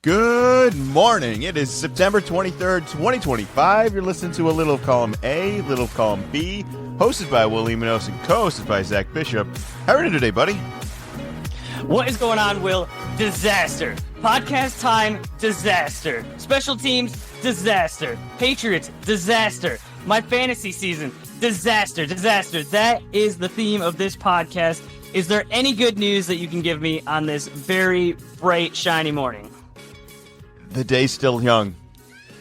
Good morning. It is September 23rd, 2025. You're listening to a little of column A, little of column B, hosted by Will Alimonos and co-hosted by Zach Bishop. How are you today, buddy? What is going on, Will? Disaster. Podcast time, disaster. Special teams, disaster. Patriots, disaster. My fantasy season, disaster, disaster. That is the theme of this podcast. Is there any good news that you can give me on this very bright, shiny morning? The day's still young.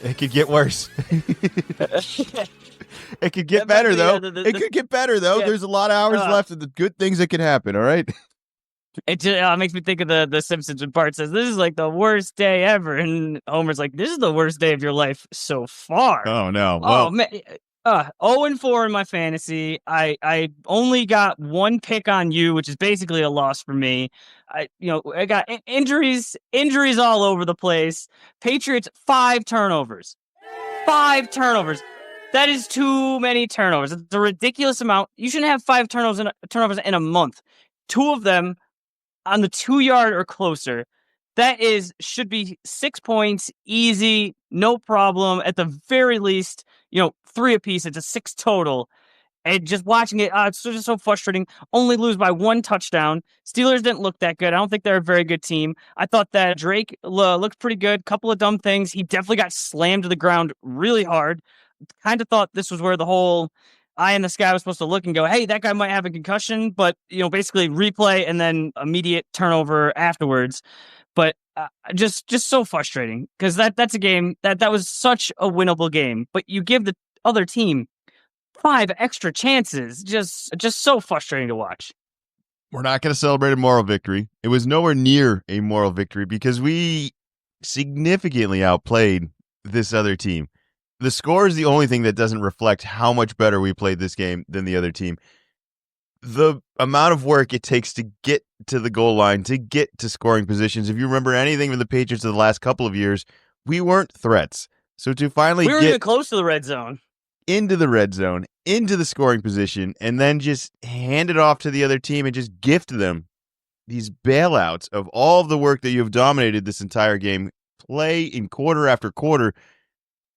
It could get worse. It could get better, though. It could get better, though. There's a lot of hours left of the good things that could happen, all right? It just makes me think of the Simpsons when Bart says, this is like the worst day ever. And Homer's like, this is the worst day of your life so far. Oh, no. Well, oh, man. 0-4 in my fantasy. I only got one pick on you, which is basically a loss for me. I got injuries all over the place. Patriots, 5 turnovers. 5 turnovers. That is too many turnovers. It's a ridiculous amount. You shouldn't have 5 turnovers in a month. 2 of them on the 2-yard or closer. That should be 6 points, easy, no problem. At the very least, 3 apiece. It's a 6 total. And just watching it, it's just so frustrating. Only lose by 1 touchdown. Steelers didn't look that good. I don't think they're a very good team. I thought that Drake looked pretty good. Couple of dumb things. He definitely got slammed to the ground really hard. Kind of thought this was where the whole eye in the sky was supposed to look and go, hey, that guy might have a concussion. But, basically replay and then immediate turnover afterwards. But just so frustrating because that's a game that was such a winnable game. But you give the other team 5 extra chances. Just so frustrating to watch. We're not going to celebrate a moral victory. It was nowhere near a moral victory because we significantly outplayed this other team. The score is the only thing that doesn't reflect how much better we played this game than the other team. The amount of work it takes to get to the goal line, to get to scoring positions. If you remember anything from the Patriots of the last couple of years, we weren't threats. So to finally we were get even close to the red zone, into the red zone, into the scoring position, and then just hand it off to the other team and just gift them these bailouts of all of the work that you have dominated this entire game, play in quarter after quarter.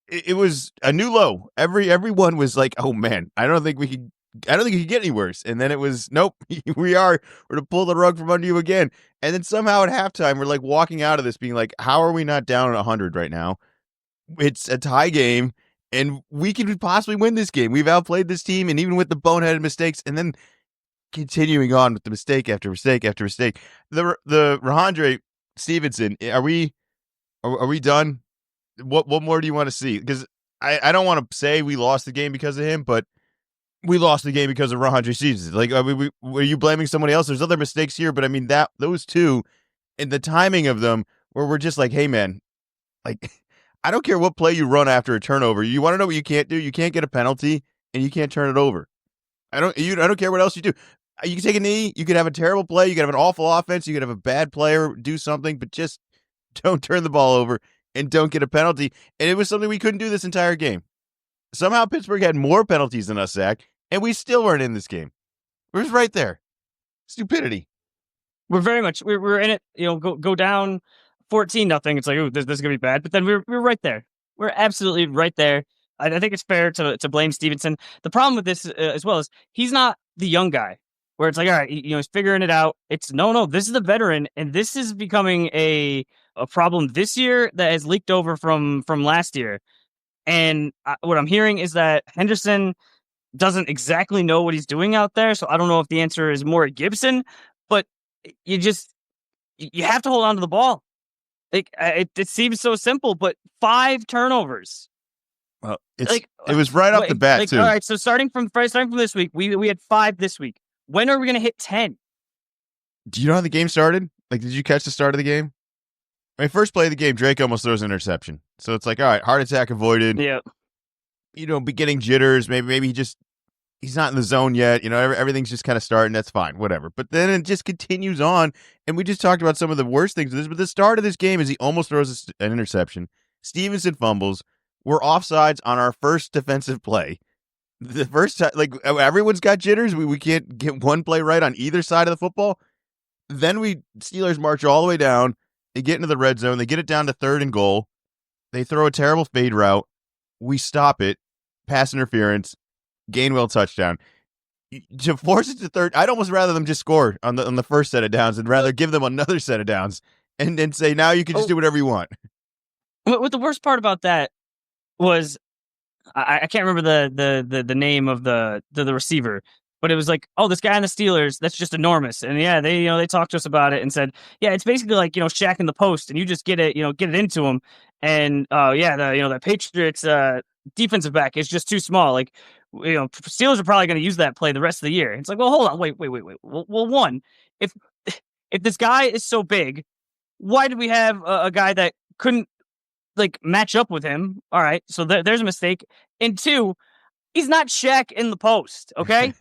It was a new low. Everyone was like, "Oh man, I don't think it could get any worse." And then it was, nope, we're to pull the rug from under you again. And then somehow at halftime, we're like walking out of this being like, how are we not down at 100 right now? It's a tie game, and we could possibly win this game. We've outplayed this team, and even with the boneheaded mistakes, and then continuing on with the mistake after mistake after mistake. The Rahandre Stevenson, are we done? What more do you want to see? Because I don't want to say we lost the game because of him, but we lost the game because of Rahandre Stevenson. Like, were you blaming somebody else? There's other mistakes here, but I mean those two and the timing of them, where we're just like, hey man, like I don't care what play you run after a turnover. You want to know what you can't do? You can't get a penalty and you can't turn it over. I don't care what else you do. You can take a knee. You could have a terrible play. You could have an awful offense. You could have a bad player do something, but just don't turn the ball over and don't get a penalty. And it was something we couldn't do this entire game. Somehow Pittsburgh had more penalties than us, Zach, and we still weren't in this game. We're just right there. Stupidity. We're very much we're in it. Go down 14-0. It's like, oh, this is gonna be bad. But then we're right there. We're absolutely right there. I think it's fair to blame Stevenson. The problem with this as well is he's not the young guy where it's like, all right, he's figuring it out. It's no, this is the veteran, and this is becoming a problem this year that has leaked over from last year. And what I'm hearing is that Henderson doesn't exactly know what he's doing out there. So I don't know if the answer is more Gibson, but you have to hold on to the ball. Like it seems so simple, but 5 turnovers. Well, it was right off the bat too. All right, so starting from this week, we had 5 this week. When are we going to hit 10? Do you know how the game started? Like, did you catch the start of the game? I mean, first play of the game, Drake almost throws an interception. So it's like, all right, heart attack avoided. Yeah. Beginning jitters. Maybe he's not in the zone yet. Everything's just kind of starting. That's fine, whatever. But then it just continues on. And we just talked about some of the worst things of this. But the start of this game is he almost throws an interception. Stevenson fumbles. We're offsides on our first defensive play. The first time, like, everyone's got jitters. We can't get one play right on either side of the football. Then Steelers march all the way down. They get into the red zone. They get it down to 3rd and goal. They throw a terrible fade route. We stop it. Pass interference. Gainwell touchdown. To force it to 3rd, I'd almost rather them just score on the first set of downs and rather give them another set of downs and then say, now you can just do whatever you want. What the worst part about that was, I can't remember the name of the receiver, but it was like, oh, this guy on the Steelers, that's just enormous. And yeah, they talked to us about it and said, yeah, it's basically like, Shaq in the post, and you just get it into him. And the Patriots defensive back is just too small. Like, Steelers are probably going to use that play the rest of the year. It's like, well, hold on, wait. Well, one, if this guy is so big, why did we have a guy that couldn't match up with him? All right, so there's a mistake. And 2, he's not Shaq in the post, okay?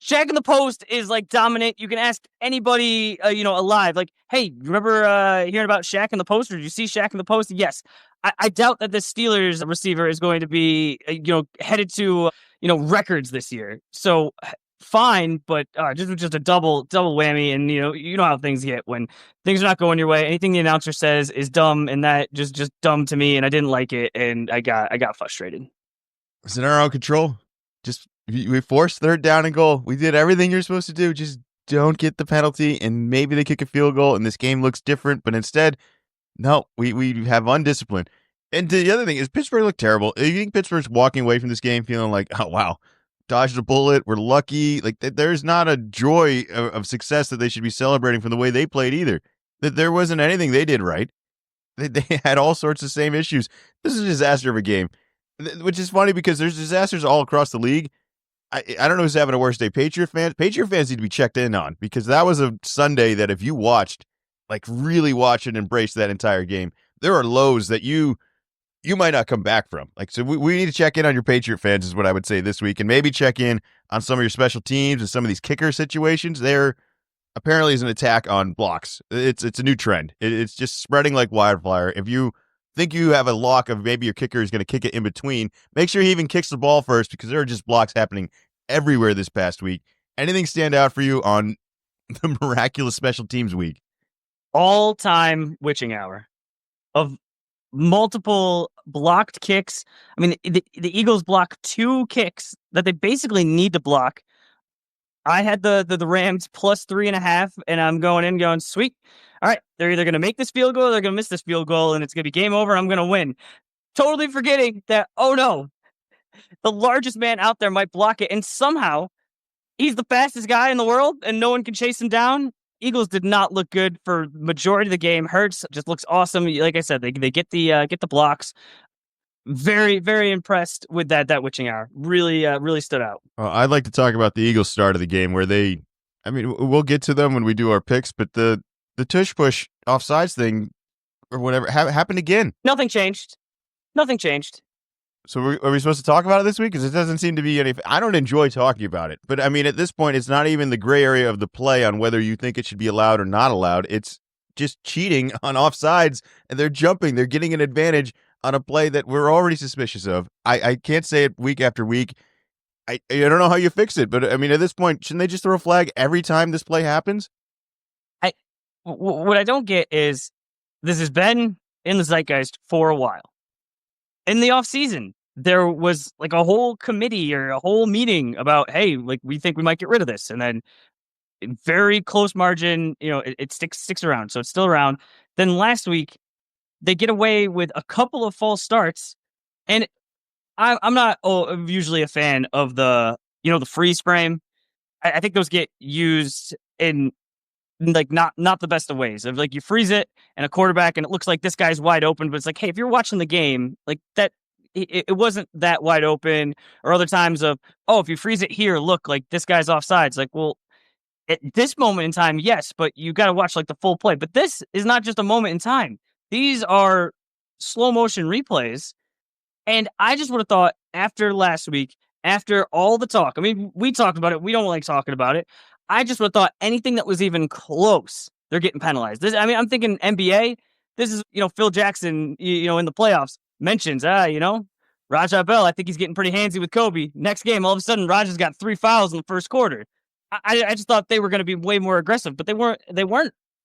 Shaq in the post is dominant. You can ask anybody, alive. Like, hey, remember hearing about Shaq in the post? Or did you see Shaq in the post? Yes. I doubt that the Steelers receiver is going to be, headed to, records this year. So fine, but just a double whammy. And you know how things get when things are not going your way. Anything the announcer says is dumb, and that just dumb to me. And I didn't like it, and I got frustrated. It's in our own control. Just we forced 3rd down and goal. We did everything you're supposed to do. Just don't get the penalty, and maybe they kick a field goal, and this game looks different. But instead, no, we have undisciplined. And the other thing is Pittsburgh looked terrible. You think Pittsburgh's walking away from this game feeling like, oh, wow, dodged a bullet, we're lucky. Like, there's not a joy of success that they should be celebrating from the way they played either. That there wasn't anything they did right. They had all sorts of same issues. This is a disaster of a game, which is funny because there's disasters all across the league. I don't know who's having a worse day. Patriot fans need to be checked in on, because that was a Sunday that if you watched, really watch and embrace that entire game, there are lows that you might not come back from. So we need to check in on your Patriot fans is what I would say this week, and maybe check in on some of your special teams and some of these kicker situations. There apparently is an attack on blocks. It's a new trend. It's just spreading like wildfire. If you think you have a lock of maybe your kicker is going to kick it in between, make sure he even kicks the ball first, because there are just blocks happening everywhere this past week. Anything stand out for you on the miraculous special teams week? All-time witching hour of multiple blocked kicks. I mean, the Eagles block 2 kicks that they basically need to block. I had the Rams plus 3.5, and I'm going sweet. All right, they're either going to make this field goal or they're going to miss this field goal, and it's going to be game over. I'm going to win. Totally forgetting that, oh no, the largest man out there might block it, and somehow he's the fastest guy in the world, and no one can chase him down. Eagles did not look good for majority of the game. Hurts just looks awesome. Like I said, they get the blocks. Very, very impressed with that witching hour. Really stood out. I'd like to talk about the Eagles' start of the game, where we'll get to them when we do our picks, but the Tush-Push offsides thing or whatever happened again. Nothing changed. So are we supposed to talk about it this week? Because it doesn't seem to be any. I don't enjoy talking about it, but at this point, it's not even the gray area of the play on whether you think it should be allowed or not allowed. It's just cheating on offsides, and they're jumping. They're getting an advantage on a play that we're already suspicious of. I can't say it week after week. I don't know how you fix it, but at this point, shouldn't they just throw a flag every time this play happens? What I don't get is this has been in the zeitgeist for a while. In the offseason, there was a whole committee or a whole meeting about, hey, we think we might get rid of this. And then in very close margin, it sticks around. So it's still around. Then last week, they get away with a couple of false starts. And I'm not usually a fan of the freeze frame. I think those get used in not the best of ways. Of you freeze it and a quarterback and it looks like this guy's wide open, but it's hey, if you're watching the game, that it wasn't that wide open. Or other times of, oh, if you freeze it here, look, this guy's offsides. Well, at this moment in time, yes, but you got to watch the full play. But this is not just a moment in time. These are slow motion replays. And I just would have thought after last week, after all the talk, we talked about it. We don't like talking about it. I just would have thought anything that was even close, they're getting penalized. I'm thinking NBA. This is, Phil Jackson, in the playoffs mentions, Rajah Bell. I think he's getting pretty handsy with Kobe. Next game, all of a sudden, Rajah's got 3 fouls in the first quarter. I just thought they were going to be way more aggressive, but they weren't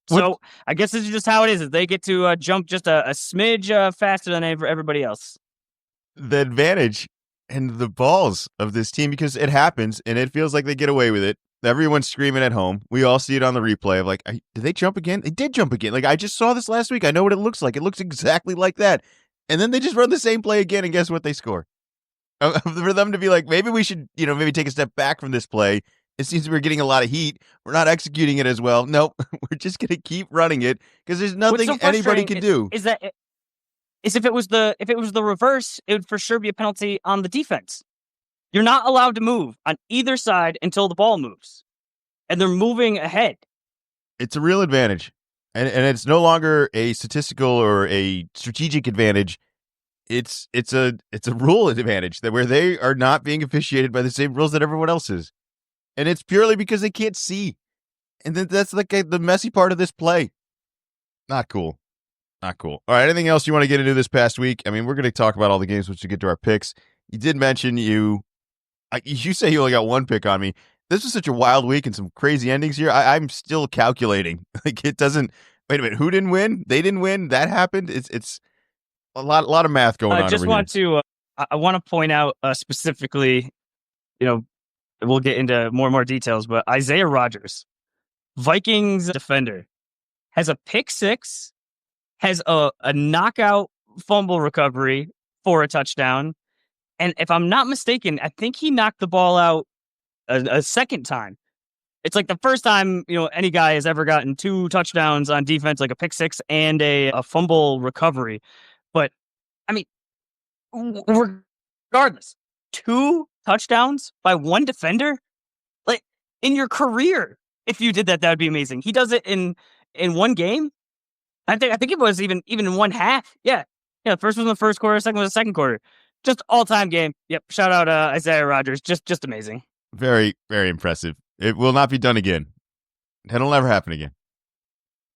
What So I guess this is just how it is. They get to jump just a smidge faster than everybody else. the advantage and the balls of this team, because it happens and it feels like they get away with it. Everyone's screaming at home. We all see it on the replay of like, did they jump again? They did jump again. Like, I just saw this last week. I know what it looks like. It looks exactly like that. And then they just run the same play again, and guess what? They score. For them to be like, maybe we should, maybe take a step back from this play. It seems we're getting a lot of heat. We're not executing it as well. Nope, we're just going to keep running it because there's nothing anybody can do. Is if it was the reverse, it would for sure be a penalty on the defense. You're not allowed to move on either side until the ball moves, and they're moving ahead. It's a real advantage, and it's no longer a statistical or a strategic advantage. It's a rule advantage that where they are not being officiated by the same rules that everyone else is, and it's purely because they can't see, and that's like the messy part of this play. Not cool. Not cool. All right, anything else you want to get into this past week? I mean, we're going to talk about all the games once we get to our picks. You did mention you say you only got one pick on me. This was such a wild week and some crazy endings here. I'm still calculating. Like, it doesn't. Wait a minute. Who didn't win? They didn't win. That happened. It's a lot of math going on. I want to point out specifically. We'll get into more and more details, but Isaiah Rodgers, Vikings defender, has a pick six, has a knockout fumble recovery for a touchdown. And if I'm not mistaken, I think he knocked the ball out a second time. It's like the first time, any guy has ever gotten 2 touchdowns on defense, like a pick six and a fumble recovery. But, I mean, regardless, 2 touchdowns by one defender? Like, in your career, if you did that, that would be amazing. He does it in one game. I think it was even in one half. Yeah. The first was in the first quarter, second was the second quarter. Just all-time game. Yep. Shout out Isaiah Rodgers. Just amazing. Very, very impressive. It will not be done again. It'll never happen again.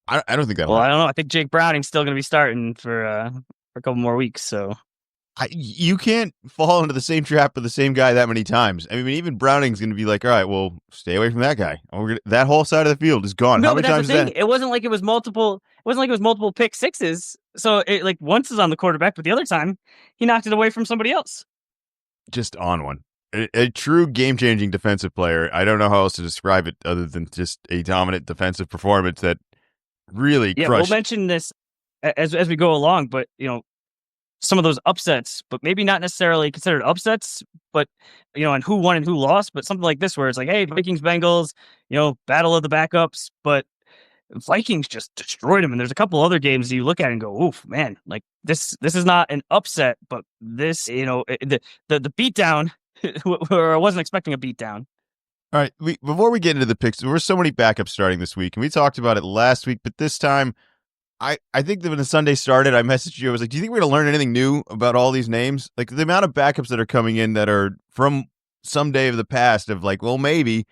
I don't think that'll happen. I don't know. I think Jake Browning's still going to be starting for a couple more weeks. So you can't fall into the same trap with the same guy that many times. I mean, even Browning's going to be like, all right, well, stay away from that guy. That whole side of the field is gone. No, How many times is that? It wasn't like it was multiple. It wasn't like it was multiple pick sixes. So once is on the quarterback, but the other time he knocked it away from somebody else. Just on one. A true game-changing defensive player. I don't know how else to describe it other than just a dominant defensive performance that really crushed. We'll mention this as we go along, but some of those upsets, but maybe not necessarily considered upsets, but and who won and who lost, but something like this where it's like, hey, Vikings, Bengals, battle of the backups, but Vikings just destroyed them. And there's a couple other games that you look at and go, oof, man, like this is not an upset, but this, the beatdown. I wasn't expecting a beatdown. All right, before we get into the picks, there were so many backups starting this week, and we talked about it last week, but this time, I think that when the Sunday started, I messaged you. I was like, do you think we're going to learn anything new about all these names? Like, the amount of backups that are coming in that are from some day of the past of like, well, maybe.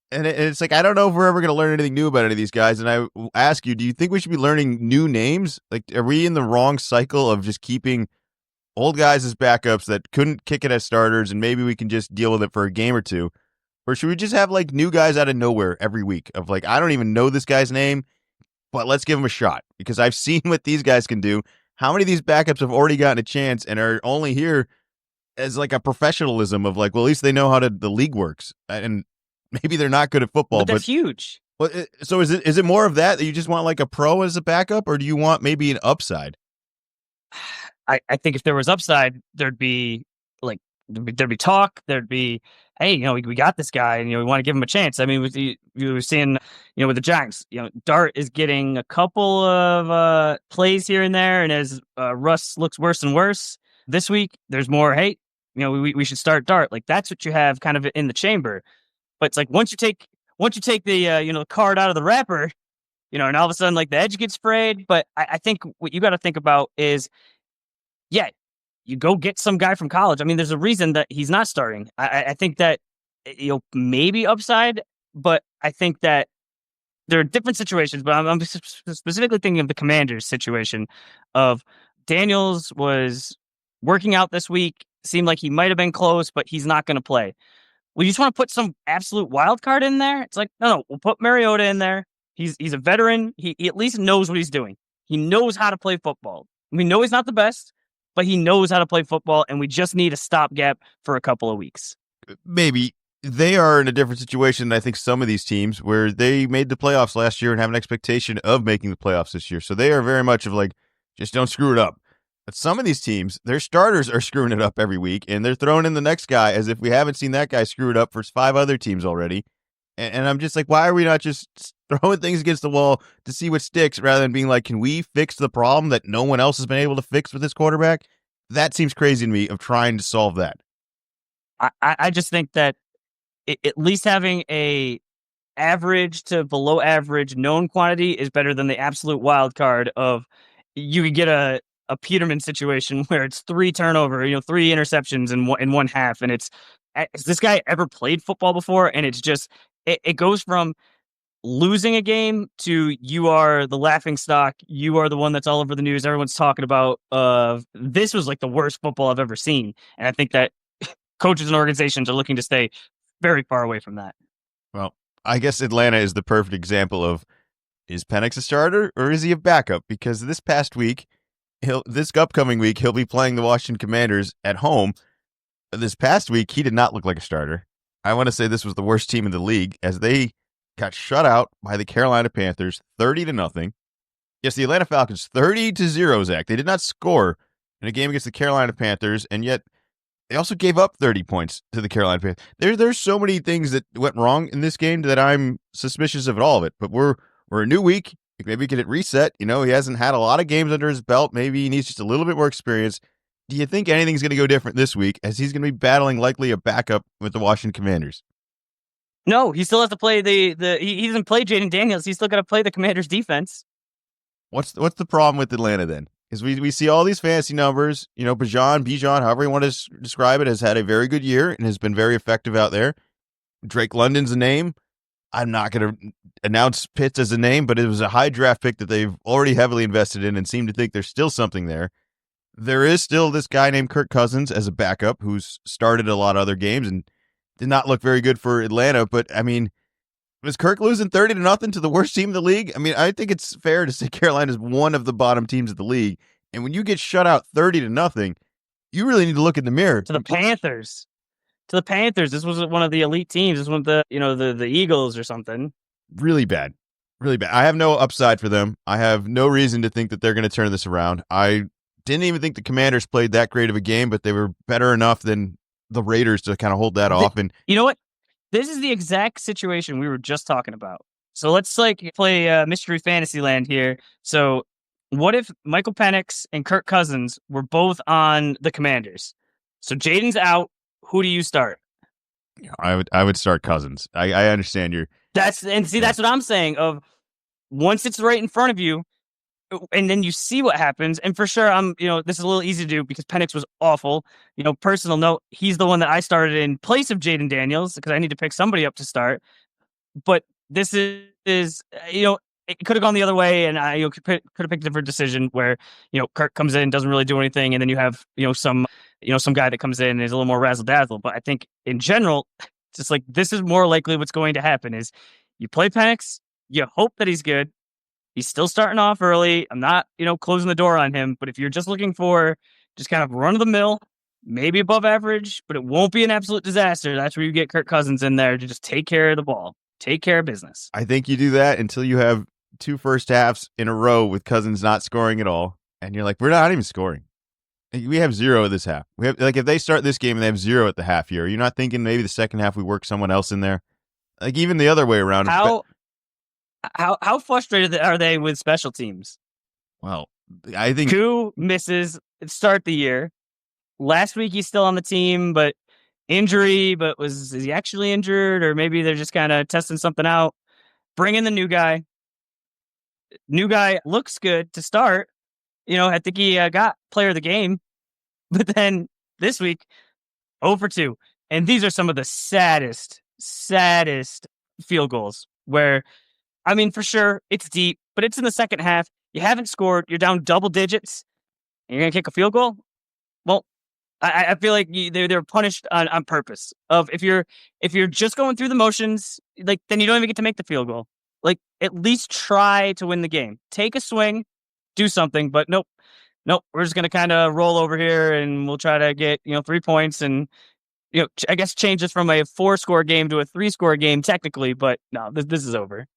And it's like, I don't know if we're ever going to learn anything new about any of these guys. And I ask you, do you think we should be learning new names? Like, are we in the wrong cycle of just keeping old guys as backups that couldn't kick it as starters, and maybe we can just deal with it for a game or two? Or should we just have like new guys out of nowhere every week of like, I don't even know this guy's name, but let's give him a shot because I've seen what these guys can do. How many of these backups have already gotten a chance and are only here as like a professionalism of like, well, at least they know how the league works, and maybe they're not good at football, but that's huge. Well, so is it more of that you just want like a pro as a backup, or do you want maybe an upside? I think if there was upside, there'd be talk. There'd be, hey, we got this guy, and we want to give him a chance. I mean, you were seeing, with the Giants, Dart is getting a couple of plays here and there, and as Russ looks worse and worse this week, there's more. Hey, we should start Dart. Like, that's what you have kind of in the chamber. But it's like once you take the card out of the wrapper, and all of a sudden like the edge gets frayed. But I think what you got to think about is, yeah, you go get some guy from college. I mean, there's a reason that he's not starting. I think that, maybe upside, but I think that there are different situations. But I'm specifically thinking of the Commanders situation of Daniels was working out this week. Seemed like he might have been close, but he's not going to play. Well, you just want to put some absolute wild card in there? It's like, no, we'll put Mariota in there. He's a veteran. He at least knows what he's doing. He knows how to play football. We know he's not the best, but he knows how to play football, and we just need a stopgap for a couple of weeks. Maybe they are in a different situation than I think some of these teams where they made the playoffs last year and have an expectation of making the playoffs this year. So they are very much of like, just don't screw it up. But some of these teams, their starters are screwing it up every week, and they're throwing in the next guy as if we haven't seen that guy screw it up for 5 other teams already. And I'm just like, why are we not just throwing things against the wall to see what sticks rather than being like, can we fix the problem that no one else has been able to fix with this quarterback? That seems crazy to me of trying to solve that. I just think that at least having a average to below average known quantity is better than the absolute wild card of you could get a Peterman situation where it's 3 turnover, 3 interceptions in one half. And has this guy ever played football before? And it's just, it goes from losing a game to you are the laughing stock. You are the one that's all over the news. Everyone's talking about, this was like the worst football I've ever seen. And I think that coaches and organizations are looking to stay very far away from that. Well, I guess Atlanta is the perfect example of, is Penix a starter or is he a backup? Because this upcoming week, he'll be playing the Washington Commanders at home. This past week, he did not look like a starter. I want to say this was the worst team in the league as they got shut out by the Carolina Panthers 30-0. Yes, the Atlanta Falcons 30-0, Zach. They did not score in a game against the Carolina Panthers, and yet they also gave up 30 points to the Carolina Panthers. There's so many things that went wrong in this game that I'm suspicious of all of it. But we're a new week. Maybe get it reset. He hasn't had a lot of games under his belt. Maybe he needs just a little bit more experience. Do you think anything's going to go different this week as he's going to be battling likely a backup with the Washington Commanders? No, he still has to play he doesn't play Jaden Daniels. He's still got to play the Commanders defense. What's the problem with Atlanta then? Because we see all these fantasy numbers. Bijan, however you want to describe it, has had a very good year and has been very effective out there. Drake London's a name. I'm not going to announce Pitts as a name, but it was a high draft pick that they've already heavily invested in and seem to think there's still something there. There is still this guy named Kirk Cousins as a backup who's started a lot of other games and did not look very good for Atlanta. But, I mean, was Kirk losing 30-0 to the worst team in the league? I mean, I think it's fair to say Carolina is one of the bottom teams of the league. And when you get shut out 30-0, you really need to look in the mirror. To the Panthers. This was one of the elite teams. This was one of the Eagles or something. Really bad. Really bad. I have no upside for them. I have no reason to think that they're going to turn this around. I didn't even think the Commanders played that great of a game, but they were better enough than the Raiders to kind of hold that off. And you know what? This is the exact situation we were just talking about. So let's play Mystery Fantasyland here. So what if Michael Penix and Kirk Cousins were both on the Commanders? So Jaden's out. Who do you start? I would start Cousins. I understand that's what I'm saying. Of once it's right in front of you, and then you see what happens. And for sure, this is a little easy to do because Penix was awful. Personal note, he's the one that I started in place of Jaden Daniels because I need to pick somebody up to start. But this is it could have gone the other way, and I could have picked a different decision where Kirk comes in, doesn't really do anything, and then you have some guy that comes in and is a little more razzle dazzle. But I think in general, it's just like this is more likely what's going to happen is you play Penix, you hope that he's good. He's still starting off early. I'm not, closing the door on him. But if you're just looking for just kind of run of the mill, maybe above average, but it won't be an absolute disaster, that's where you get Kirk Cousins in there to just take care of the ball, take care of business. I think you do that until you have 2 first halves in a row with Cousins not scoring at all. And you're like, we're not even scoring. We have 0 this half. We have if they start this game and they have 0 at the half here, you're not thinking maybe the second half we work someone else in there? Like even the other way around. How frustrated are they with special teams? Well, I think 2 misses start the year. Last week he's still on the team, but injury. But is he actually injured, or maybe they're just kind of testing something out? Bring in the new guy. New guy looks good to start. I think he got player of the game, but then this week 0 for 2, and these are some of the saddest field goals where. I mean, for sure, it's deep, but it's in the second half. You haven't scored. You're down double digits. And you're going to kick a field goal? Well, I feel like they're punished on purpose. If you're just going through the motions, then you don't even get to make the field goal. Like, at least try to win the game. Take a swing, do something, but nope. Nope, we're just going to kind of roll over here and we'll try to get, 3 points and, I guess change this from a 4-score game to a 3-score game technically, but no, this is over.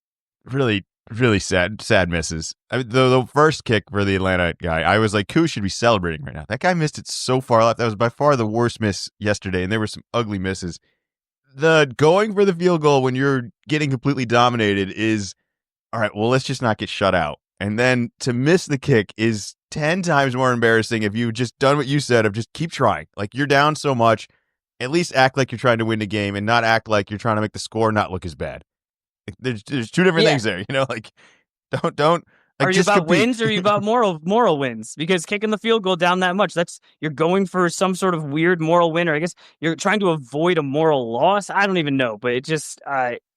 Really, really sad misses. I mean, the first kick for the Atlanta guy, I was like, Koo should be celebrating right now. That guy missed it so far left. That was by far the worst miss yesterday, and there were some ugly misses. The going for the field goal when you're getting completely dominated is, all right, well, let's just not get shut out. And then to miss the kick is 10 times more embarrassing if you've just done what you said of just keep trying. Like, you're down so much, at least act like you're trying to win the game and not act like you're trying to make the score not look as bad. Like, there's two different things there, like don't. Like, are you about wins or are you about moral wins? Because kicking the field goal down that much, you're going for some sort of weird moral win, or I guess you're trying to avoid a moral loss. I don't even know, but it just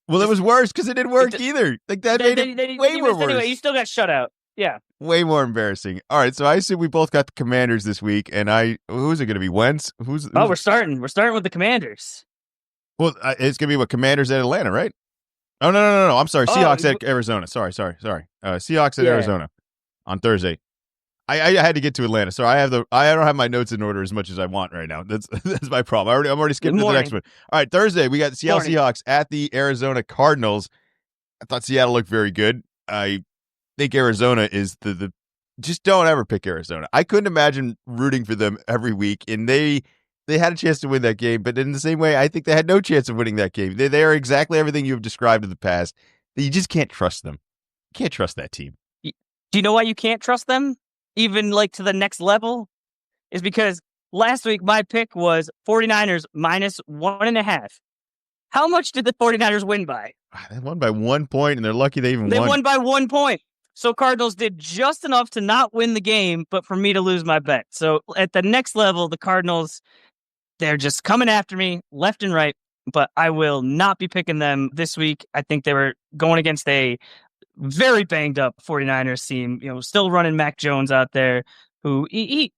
well, it was worse because it didn't work either. Like, that made it way more worse. Anyway, you still got shut out. Yeah. Way more embarrassing. All right, so I assume we both got the Commanders this week, and who's it going to be? Wentz? Who's we're starting with the Commanders. Well, it's going to be Commanders at Atlanta, right? Oh, no. I'm sorry. Seahawks at Arizona. Sorry. Seahawks at Arizona on Thursday. I had to get to Atlanta. So I don't have my notes in order as much as I want right now. That's my problem. I'm already skipping to the next one. All right, Thursday, we got the Seattle Seahawks at the Arizona Cardinals. I thought Seattle looked very good. I think Arizona is the just don't ever pick Arizona. I couldn't imagine rooting for them every week, and they had a chance to win that game, but in the same way, I think they had no chance of winning that game. They are exactly everything you've described in the past. You just can't trust them. You can't trust that team. Do you know why you can't trust them? Even to the next level? Is because last week my pick was 49ers minus 1.5. How much did the 49ers win by? They won by 1 point, and they're lucky they won. They won by 1 point. So Cardinals did just enough to not win the game, but for me to lose my bet. So at the next level, the Cardinals, they're just coming after me left and right, but I will not be picking them this week. I think they were going against a very banged up 49ers team, still running Mac Jones out there, who he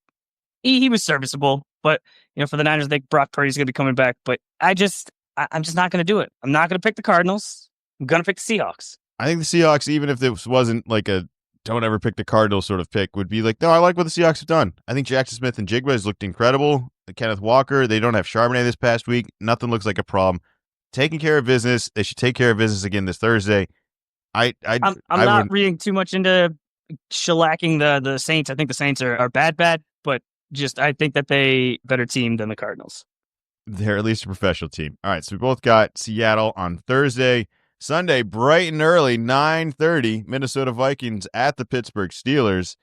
was serviceable, but for the Niners, I think Brock Purdy's going to be coming back, but I'm just not going to do it. I'm not going to pick the Cardinals. I'm going to pick the Seahawks. I think the Seahawks, even if this wasn't like a don't ever pick the Cardinals sort of pick, would be like, no, I like what the Seahawks have done. I think Jackson Smith and Jigba has looked incredible. Kenneth Walker, they don't have Charbonnet this past week. Nothing looks like a problem. Taking care of business. They should take care of business again this Thursday. I'm not reading too much into shellacking the Saints. I think the Saints are bad, but just I think that they better team than the Cardinals. They're at least a professional team. All right, so we both got Seattle on Thursday. Sunday, bright and early, 9:30, Minnesota Vikings at the Pittsburgh Steelers.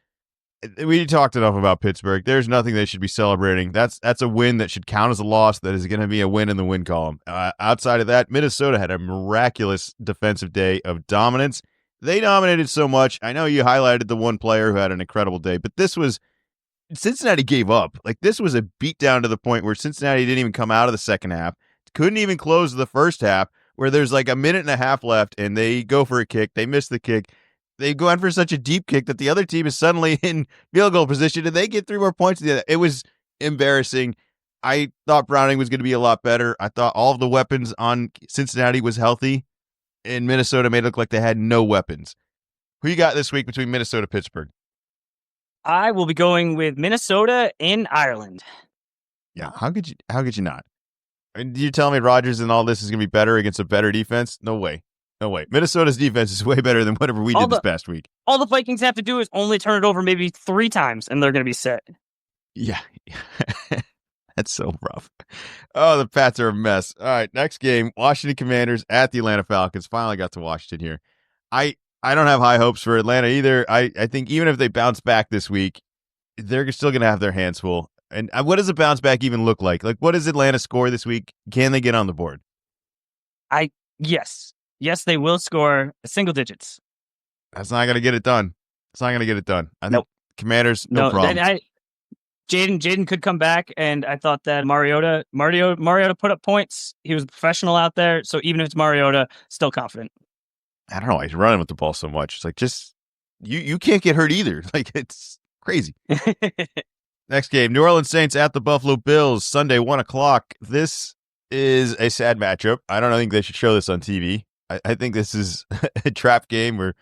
We talked enough about Pittsburgh. There's nothing they should be celebrating. That's a win that should count as a loss. That is going to be a win in the win column. Outside of that, Minnesota had a miraculous defensive day of dominance. They dominated so much. I know you highlighted the one player who had an incredible day, but Cincinnati gave up. Like, this was a beatdown to the point where Cincinnati didn't even come out of the second half, couldn't even close the first half, where there's like a minute and a half left, and they go for a kick. They miss the kick. They go in for such a deep kick that the other team is suddenly in field goal position, and they get 3 more points. It was embarrassing. I thought Browning was going to be a lot better. I thought all of the weapons on Cincinnati was healthy, and Minnesota made it look like they had no weapons. Who you got this week between Minnesota and Pittsburgh? I will be going with Minnesota in Ireland. Yeah, how could you not? I mean, you tell me Rodgers and all this is going to be better against a better defense? No way. Minnesota's defense is way better than whatever we did this past week. All the Vikings have to do is only turn it over maybe 3 times, and they're going to be set. Yeah. That's so rough. Oh, the Pats are a mess. All right, next game, Washington Commanders at the Atlanta Falcons. Finally got to Washington here. I don't have high hopes for Atlanta either. I think even if they bounce back this week, they're still going to have their hands full. And what does a bounce back even look like? Like, what does Atlanta score this week? Can they get on the board? Yes, they will score single digits. That's not going to get it done. I think Commanders, no problem. Jaden could come back, and I thought that Mariota put up points. He was a professional out there, so even if it's Mariota, still confident. I don't know why he's running with the ball so much. It's like, just you can't get hurt either. Like, it's crazy. Next game, New Orleans Saints at the Buffalo Bills, Sunday, 1:00. This is a sad matchup. I don't think they should show this on TV. I think this is a trap game. Or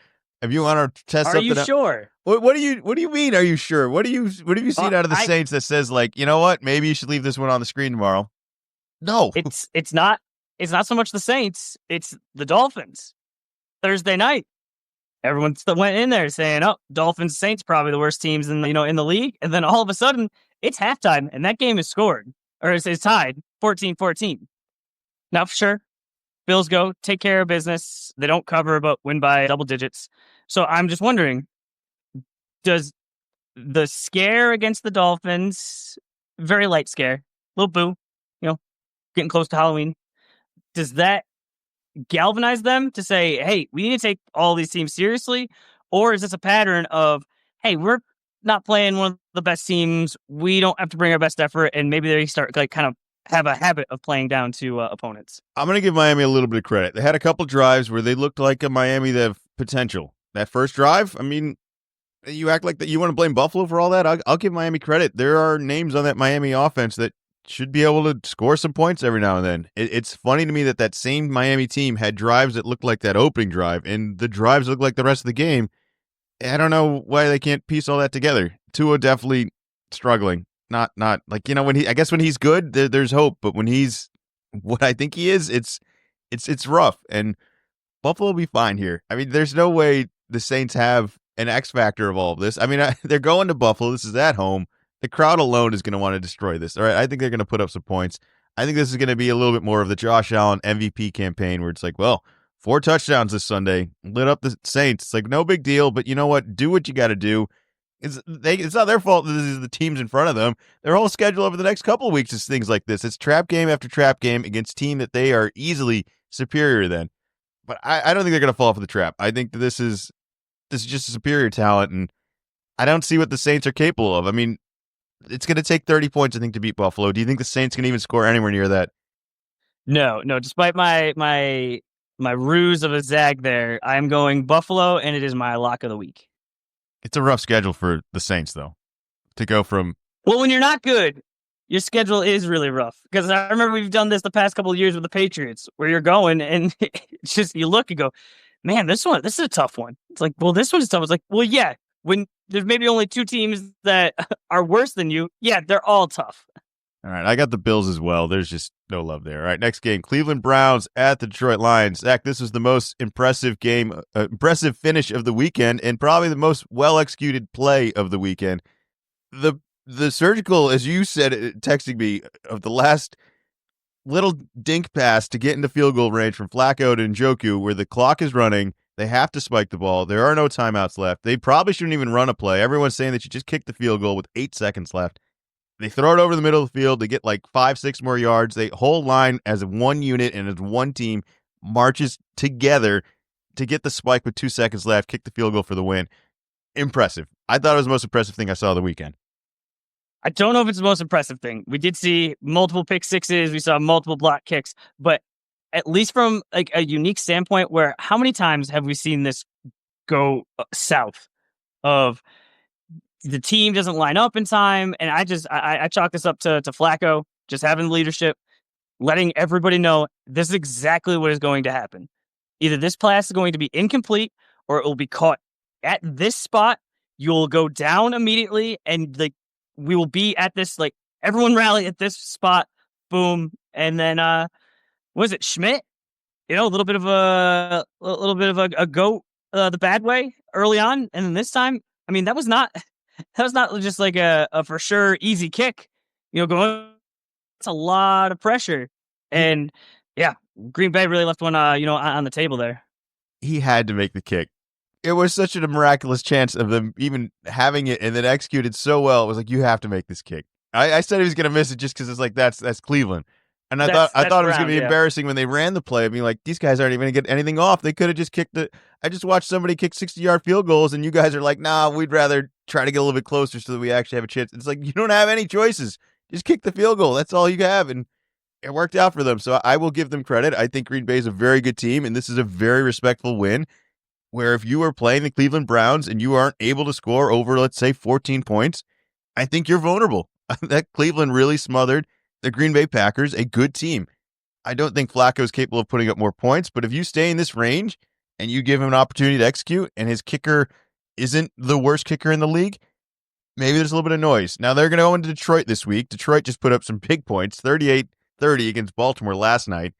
if you want to test Are you something out, sure? what do you mean? Are you sure? What have you seen out of the I Saints that says like, you know what? Maybe you should leave this one on the screen tomorrow. No. it's not so much the Saints, it's the Dolphins. Thursday night, everyone went in there saying, "Oh, Dolphins Saints probably the worst teams in the league." And then all of a sudden, it's halftime and that game is scored or it's tied 14-14. Now, for sure, Bills go take care of business. They don't cover, but win by double digits. So I'm just wondering, does the scare against the Dolphins, very light scare, little boo, getting close to Halloween, does that galvanize them to say, hey, we need to take all these teams seriously? Or is this a pattern of, hey, we're not playing one of the best teams. We don't have to bring our best effort. And maybe they start like kind of have a habit of playing down to opponents. I'm going to give Miami a little bit of credit. They had a couple drives where they looked like a Miami that have potential. That first drive, I mean, you act like that. You want to blame Buffalo for all that? I'll give Miami credit. There are names on that Miami offense that should be able to score some points every now and then. It's funny to me that same Miami team had drives that looked like that opening drive, and the drives look like the rest of the game. I don't know why they can't piece all that together. Tua definitely struggling. Not like, when I guess when he's good, there's hope, but when he's what I think he is, it's rough. And Buffalo will be fine here. I mean, there's no way the Saints have an X factor of all of this. I mean, they're going to Buffalo. This is at home. The crowd alone is going to want to destroy this. All right, I think they're going to put up some points. I think this is going to be a little bit more of the Josh Allen MVP campaign where it's like, well, 4 touchdowns this Sunday, lit up the Saints. It's like, no big deal, but you know what? Do what you got to do. It's not their fault that this is the teams in front of them. Their whole schedule over the next couple of weeks is things like this. It's trap game after trap game against team that they are easily superior than. But I don't think they're going to fall for the trap. I think that this is just a superior talent, and I don't see what the Saints are capable of. I mean, it's going to take 30 points, I think, to beat Buffalo. Do you think the Saints can even score anywhere near that? No. Despite my ruse of a zag there, I'm going Buffalo, and it is my lock of the week. It's a rough schedule for the Saints, though, to go from. Well, when you're not good, your schedule is really rough. Because I remember we've done this the past couple of years with the Patriots, where you're going and it's just you look and go, man, this is a tough one. It's like, well, this one's tough. It's like, well, yeah, when there's maybe only 2 teams that are worse than you, yeah, they're all tough. All right, I got the Bills as well. There's just no love there. All right, next game, Cleveland Browns at the Detroit Lions. Zach, this was the most impressive game, impressive finish of the weekend, and probably the most well-executed play of the weekend. The surgical, as you said, texting me, of the last little dink pass to get into field goal range from Flacco to Njoku, where the clock is running, they have to spike the ball. There are no timeouts left. They probably shouldn't even run a play. Everyone's saying that you just kick the field goal with 8 seconds left. They throw it over the middle of the field. They get like 5-6 more yards. They whole line as one unit and as one team marches together to get the spike with 2 seconds left, kick the field goal for the win. Impressive. I thought it was the most impressive thing I saw the weekend. I don't know if it's the most impressive thing. We did see multiple pick sixes. We saw multiple block kicks, but at least from like a unique standpoint, where how many times have we seen this go south of the team doesn't line up in time? And I chalk this up to Flacco just having leadership, letting everybody know this is exactly what is going to happen. Either this pass is going to be incomplete or it will be caught at this spot. You'll go down immediately, and like we will be at this, like everyone rally at this spot. Boom. And then was it Schmidt? A little bit of a goat the bad way early on, and then this time, I mean, that was not just like a for sure easy kick. Going, it's a lot of pressure, and yeah, Green Bay really left one on the table there. He had to make the kick. It was such a miraculous chance of them even having it, and then executed so well. It was like, you have to make this kick. I said he was going to miss it just because it's like that's Cleveland. And I thought it was going to be embarrassing when they ran the play. I mean, like, these guys aren't even going to get anything off. They could have just kicked it. I just watched somebody kick 60-yard field goals, and you guys are like, nah, we'd rather try to get a little bit closer so that we actually have a chance. It's like, you don't have any choices. Just kick the field goal. That's all you have, and it worked out for them. So I will give them credit. I think Green Bay is a very good team, and this is a very respectful win, where if you are playing the Cleveland Browns and you aren't able to score over, let's say, 14 points, I think you're vulnerable. That Cleveland really smothered the Green Bay Packers, a good team. I don't think Flacco's capable of putting up more points, but if you stay in this range and you give him an opportunity to execute and his kicker isn't the worst kicker in the league, maybe there's a little bit of noise. Now they're going to go into Detroit this week. Detroit just put up some big points, 38-30 against Baltimore last night.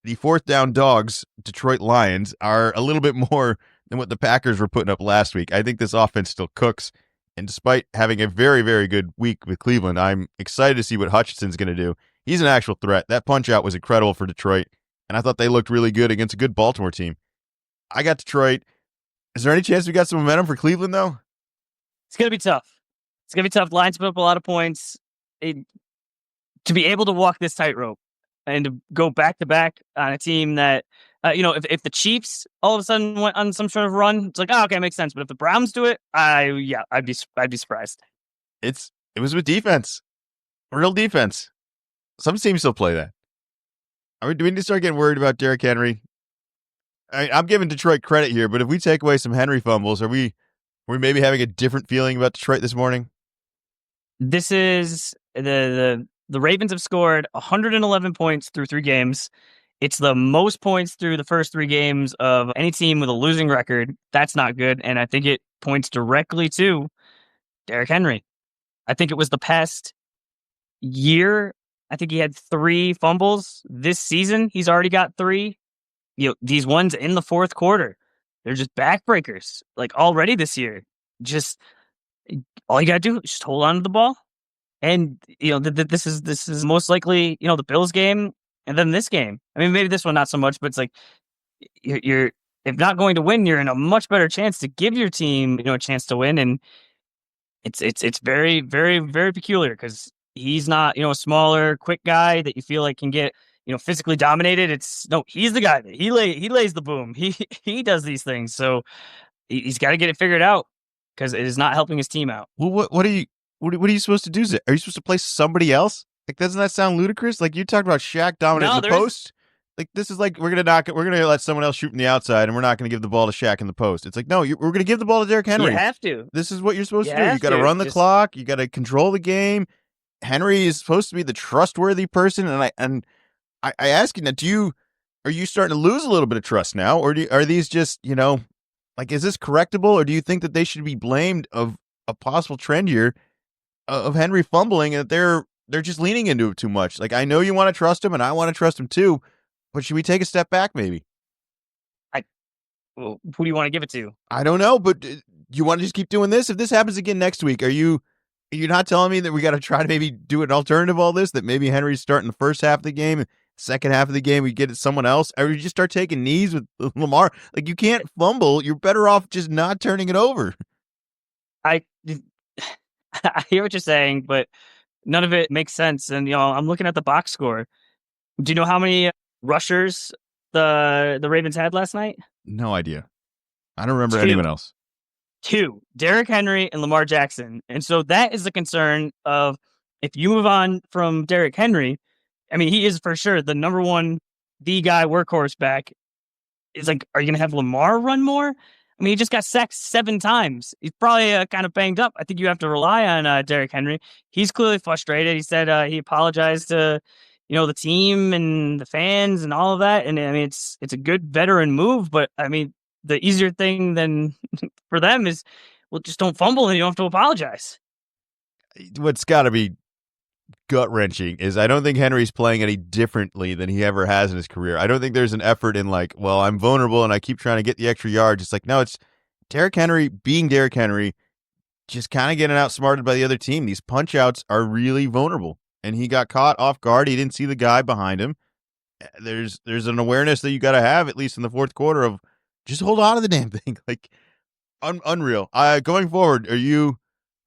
The fourth down dogs, Detroit Lions, are a little bit more than what the Packers were putting up last week. I think this offense still cooks. And despite having a very, very good week with Cleveland, I'm excited to see what Hutchinson's going to do. He's an actual threat. That punch out was incredible for Detroit, and I thought they looked really good against a good Baltimore team. I got Detroit. Is there any chance we got some momentum for Cleveland, though? It's going to be tough. It's going to be tough. Lions put up a lot of points. To be able to walk this tightrope and to go back-to-back on a team that, if the Chiefs all of a sudden went on some sort of run, it's like, oh, okay, it makes sense. But if the Browns do it, I'd be surprised. It was with defense. Real defense. Some teams still play that. Do we need to start getting worried about Derrick Henry? I'm giving Detroit credit here, but if we take away some Henry fumbles, are we maybe having a different feeling about Detroit this morning? This is the Ravens have scored 111 points through 3 games. It's the most points through the first 3 games of any team with a losing record. That's not good, and I think it points directly to Derrick Henry. I think it was the past year. I think he had 3 fumbles this season. He's already got 3. These ones in the fourth quarter, they're just backbreakers. Like already this year, just all you gotta do is just hold on to the ball. And this is most likely the Bills game, and then this game. I mean, maybe this one not so much, but it's like you're if not going to win, you're in a much better chance to give your team a chance to win. And it's very, very, very peculiar because he's not, a smaller, quick guy that you feel like can get, physically dominated. He's the guy that he lays the boom. He does these things. So he's got to get it figured out because it is not helping his team out. Well, what are you supposed to do? Are you supposed to play somebody else? Like, doesn't that sound ludicrous? Like, you talked about Shaq dominating the post. Like, this is like, we're going to let someone else shoot from the outside, and we're not going to give the ball to Shaq in the post. It's like, no, we're going to give the ball to Derrick Henry. You have to. This is what you're supposed to do. You got to run the clock. You got to control the game. Henry is supposed to be the trustworthy person, and I ask you now, are you starting to lose a little bit of trust now, or are these just, like, is this correctable, or do you think that they should be blamed of a possible trend here of Henry fumbling and that they're just leaning into it too much? Like, I know you want to trust him, and I want to trust him too, but should we take a step back maybe? Who do you want to give it to? I don't know, but you want to just keep doing this? If this happens again next week, are you not telling me that we got to try to maybe do an alternative to all this, that maybe Henry's starting the first half of the game, second half of the game we get it someone else, or you just start taking knees with Lamar? Like, you can't fumble. You're better off just not turning it over. I hear what you're saying, but none of it makes sense. And I'm looking at the box score. Do you know how many rushers the Ravens had last night? No idea. I don't remember anyone else. 2, Derrick Henry and Lamar Jackson. And so that is the concern of, if you move on from Derrick Henry, I mean, he is for sure the number one, the guy workhorse back. It's like, are you going to have Lamar run more? I mean, he just got sacked 7 times. He's probably kind of banged up. I think you have to rely on Derrick Henry. He's clearly frustrated. He said he apologized to, the team and the fans and all of that. And I mean, it's a good veteran move, but I mean, the easier thing than for them is, well, just don't fumble and you don't have to apologize. What's got to be gut-wrenching is I don't think Henry's playing any differently than he ever has in his career. I don't think there's an effort in like, well, I'm vulnerable and I keep trying to get the extra yards. It's like, no, it's Derrick Henry being Derrick Henry, just kind of getting outsmarted by the other team. These punch-outs are really vulnerable, and he got caught off guard. He didn't see the guy behind him. There's an awareness that you got to have, at least in the fourth quarter, of just hold on to the damn thing. Like, unreal. Going forward, are you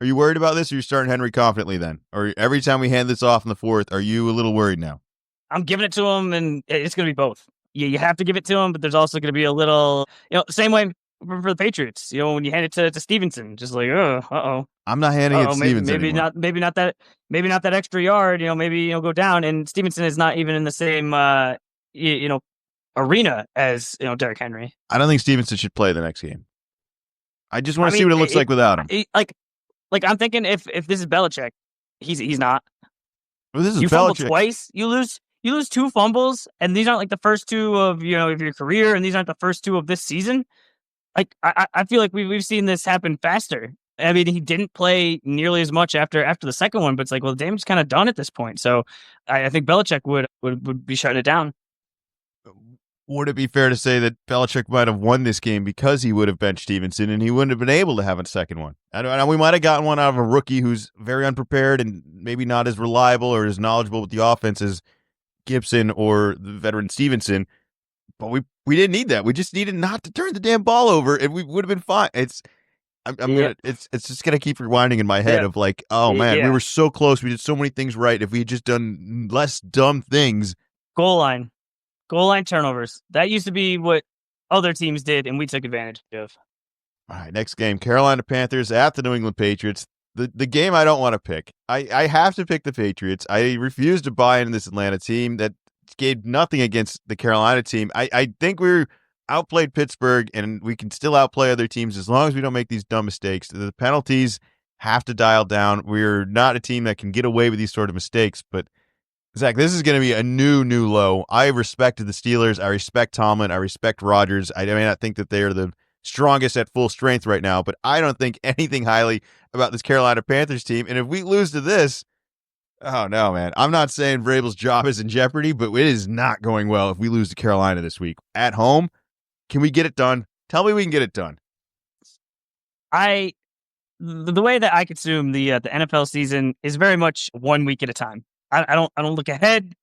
worried about this, or are you starting Henry confidently then? Or every time we hand this off in the fourth, are you a little worried now? I'm giving it to him, and it's going to be both. You have to give it to him, but there's also going to be a little, same way for the Patriots. When you hand it to Stevenson, just like, uh-oh. I'm not handing it to Stevenson anymore. Maybe not that extra yard, maybe go down. And Stevenson is not even in the same, arena as, Derrick Henry. I don't think Stevenson should play the next game. I just want to see what it looks like without him. Like, I'm thinking if this is Belichick, he's not. Well, this is you Belichick. Fumble twice, you lose you lose 2 fumbles, and these aren't like the first 2 of of your career, and these aren't the first 2 of this season. Like I feel like we've seen this happen faster. I mean, he didn't play nearly as much after the second one, but it's like, well, the damage's kind of done at this point. So I think Belichick would be shutting it down. Would it be fair to say that Belichick might have won this game because he would have benched Stevenson and he wouldn't have been able to have a second one? I don't know. We might have gotten one out of a rookie who's very unprepared and maybe not as reliable or as knowledgeable with the offense as Gibson or the veteran Stevenson. But we didn't need that. We just needed not to turn the damn ball over, and we would have been fine. I'm Yep. gonna it's just gonna keep rewinding in my head Yeah. of like, oh man, we Yeah. were so close. We did so many things right. If we had just done less dumb things. Goal line. Goal line turnovers. That used to be what other teams did, and we took advantage of. All right, next game, Carolina Panthers at the New England Patriots. The game I don't want to pick. I have to pick the Patriots. I refuse to buy into this Atlanta team that gave nothing against the Carolina team. I think we're outplayed Pittsburgh, and we can still outplay other teams as long as we don't make these dumb mistakes. The penalties have to dial down. We're not a team that can get away with these sort of mistakes, but Zach, this is going to be a new low. I respected the Steelers. I respect Tomlin. I respect Rodgers. I may not think that they are the strongest at full strength right now, but I don't think anything highly about this Carolina Panthers team. And if we lose to this, oh no, man. I'm not saying Vrabel's job is in jeopardy, but it is not going well if we lose to Carolina this week. At home, can we get it done? Tell me we can get it done. The way that I consume the NFL season is very much 1 week at a time. I don't look ahead,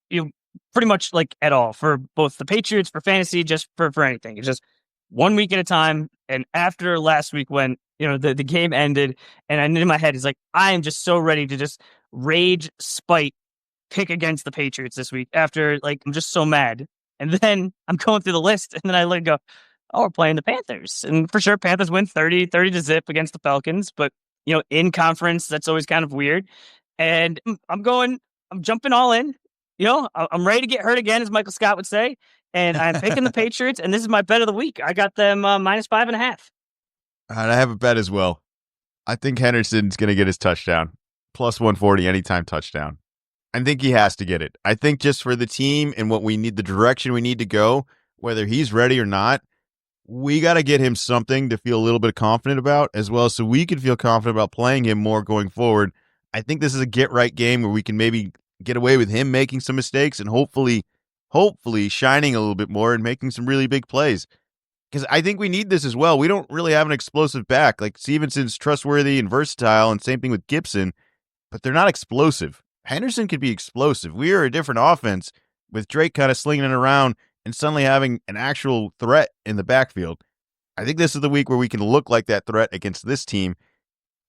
pretty much like at all for both the Patriots, for fantasy, just for anything. It's just 1 week at a time. And after last week, when the game ended, and in my head is like, I am just so ready to just rage, spite, pick against the Patriots this week. After like I'm just so mad, and then I'm going through the list, and then I go, oh, we're playing the Panthers. And for sure, Panthers win 30-0 against the Falcons. But, in conference, that's always kind of weird. And I'm jumping all in. I'm ready to get hurt again, as Michael Scott would say. And I'm picking the Patriots, and this is my bet of the week. I got them -5.5. All right, I have a bet as well. I think Henderson's going to get his touchdown. +140 anytime touchdown. I think he has to get it. I think just for the team and what we need, the direction we need to go, whether he's ready or not, we got to get him something to feel a little bit confident about as well, so we can feel confident about playing him more going forward. I think this is a get-right game where we can maybe get away with him making some mistakes and hopefully shining a little bit more and making some really big plays. Because I think we need this as well. We don't really have an explosive back. Like, Stevenson's trustworthy and versatile, and same thing with Gibson, but they're not explosive. Henderson could be explosive. We are a different offense with Drake kind of slinging it around and suddenly having an actual threat in the backfield. I think this is the week where we can look like that threat against this team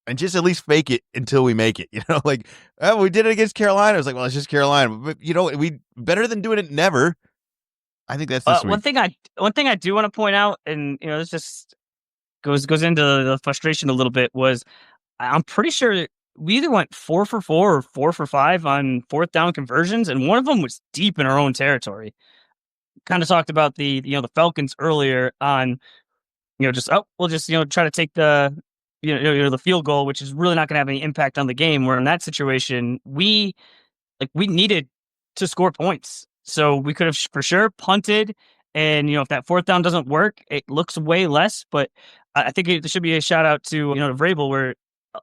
and just at least fake it until we make it. Like, oh, we did it against Carolina. It was like, well, it's just Carolina. But, we better than doing it never. I think that's this week. One thing I do want to point out, and this just goes into the frustration a little bit, was I'm pretty sure we either went 4 for 4 or 4 for 5 on fourth down conversions, and one of them was deep in our own territory. Kind of talked about the Falcons earlier on, we'll just try to take the the field goal, which is really not going to have any impact on the game. Where in that situation, we needed to score points, so we could have for sure punted. And if that fourth down doesn't work, it looks way less. But I think there should be a shout out to to Vrabel, where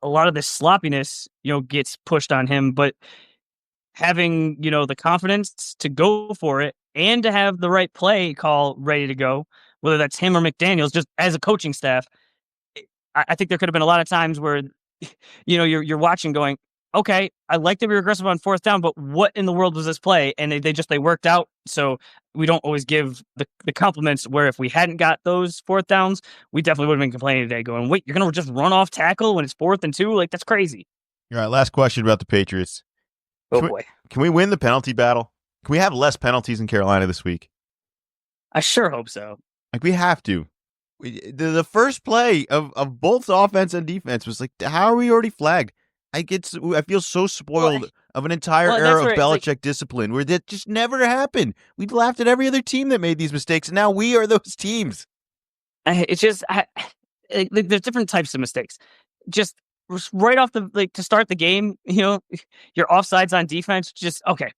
a lot of this sloppiness gets pushed on him, but having the confidence to go for it and to have the right play call ready to go, whether that's him or McDaniels, just as a coaching staff. I think there could have been a lot of times where, you're watching going, okay, I like that we were aggressive on fourth down, but what in the world was this play? And they worked out. So we don't always give the compliments, where if we hadn't got those fourth downs, we definitely would have been complaining today going, wait, you're going to just run off tackle when it's 4th and 2? Like, that's crazy. All right, last question about the Patriots. Oh boy. Can we win the penalty battle? Can we have less penalties in Carolina this week? I sure hope so. Like, we have to. The first play of both offense and defense was like, how are we already flagged? I feel so spoiled of an entire era of Belichick discipline where that just never happened. We laughed at every other team that made these mistakes, and now we are those teams. It's just there's different types of mistakes. Just right off the to start the game, you're offsides on defense. Just okay,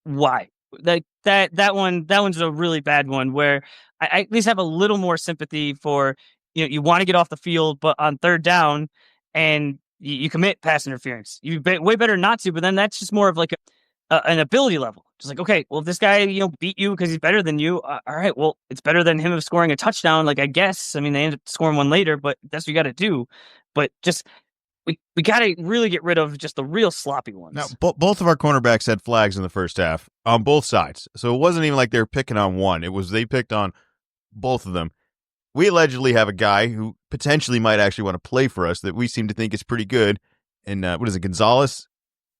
why? Like that one's a really bad one where I at least have a little more sympathy for you want to get off the field, but on third down and you commit pass interference. Way better not to, but then that's just more of like an ability level. Just like, okay, well, if this guy, beat you because he's better than you, all right, well, it's better than him of scoring a touchdown. Like, I guess, I mean, they ended up scoring one later, but that's what you got to do. But just, we got to really get rid of just the real sloppy ones. Now, both of our cornerbacks had flags in the first half on both sides. So it wasn't even like they were picking on one. It was they picked on both of them. We allegedly have a guy who potentially might actually want to play for us that we seem to think is pretty good. And what is it, Gonzalez?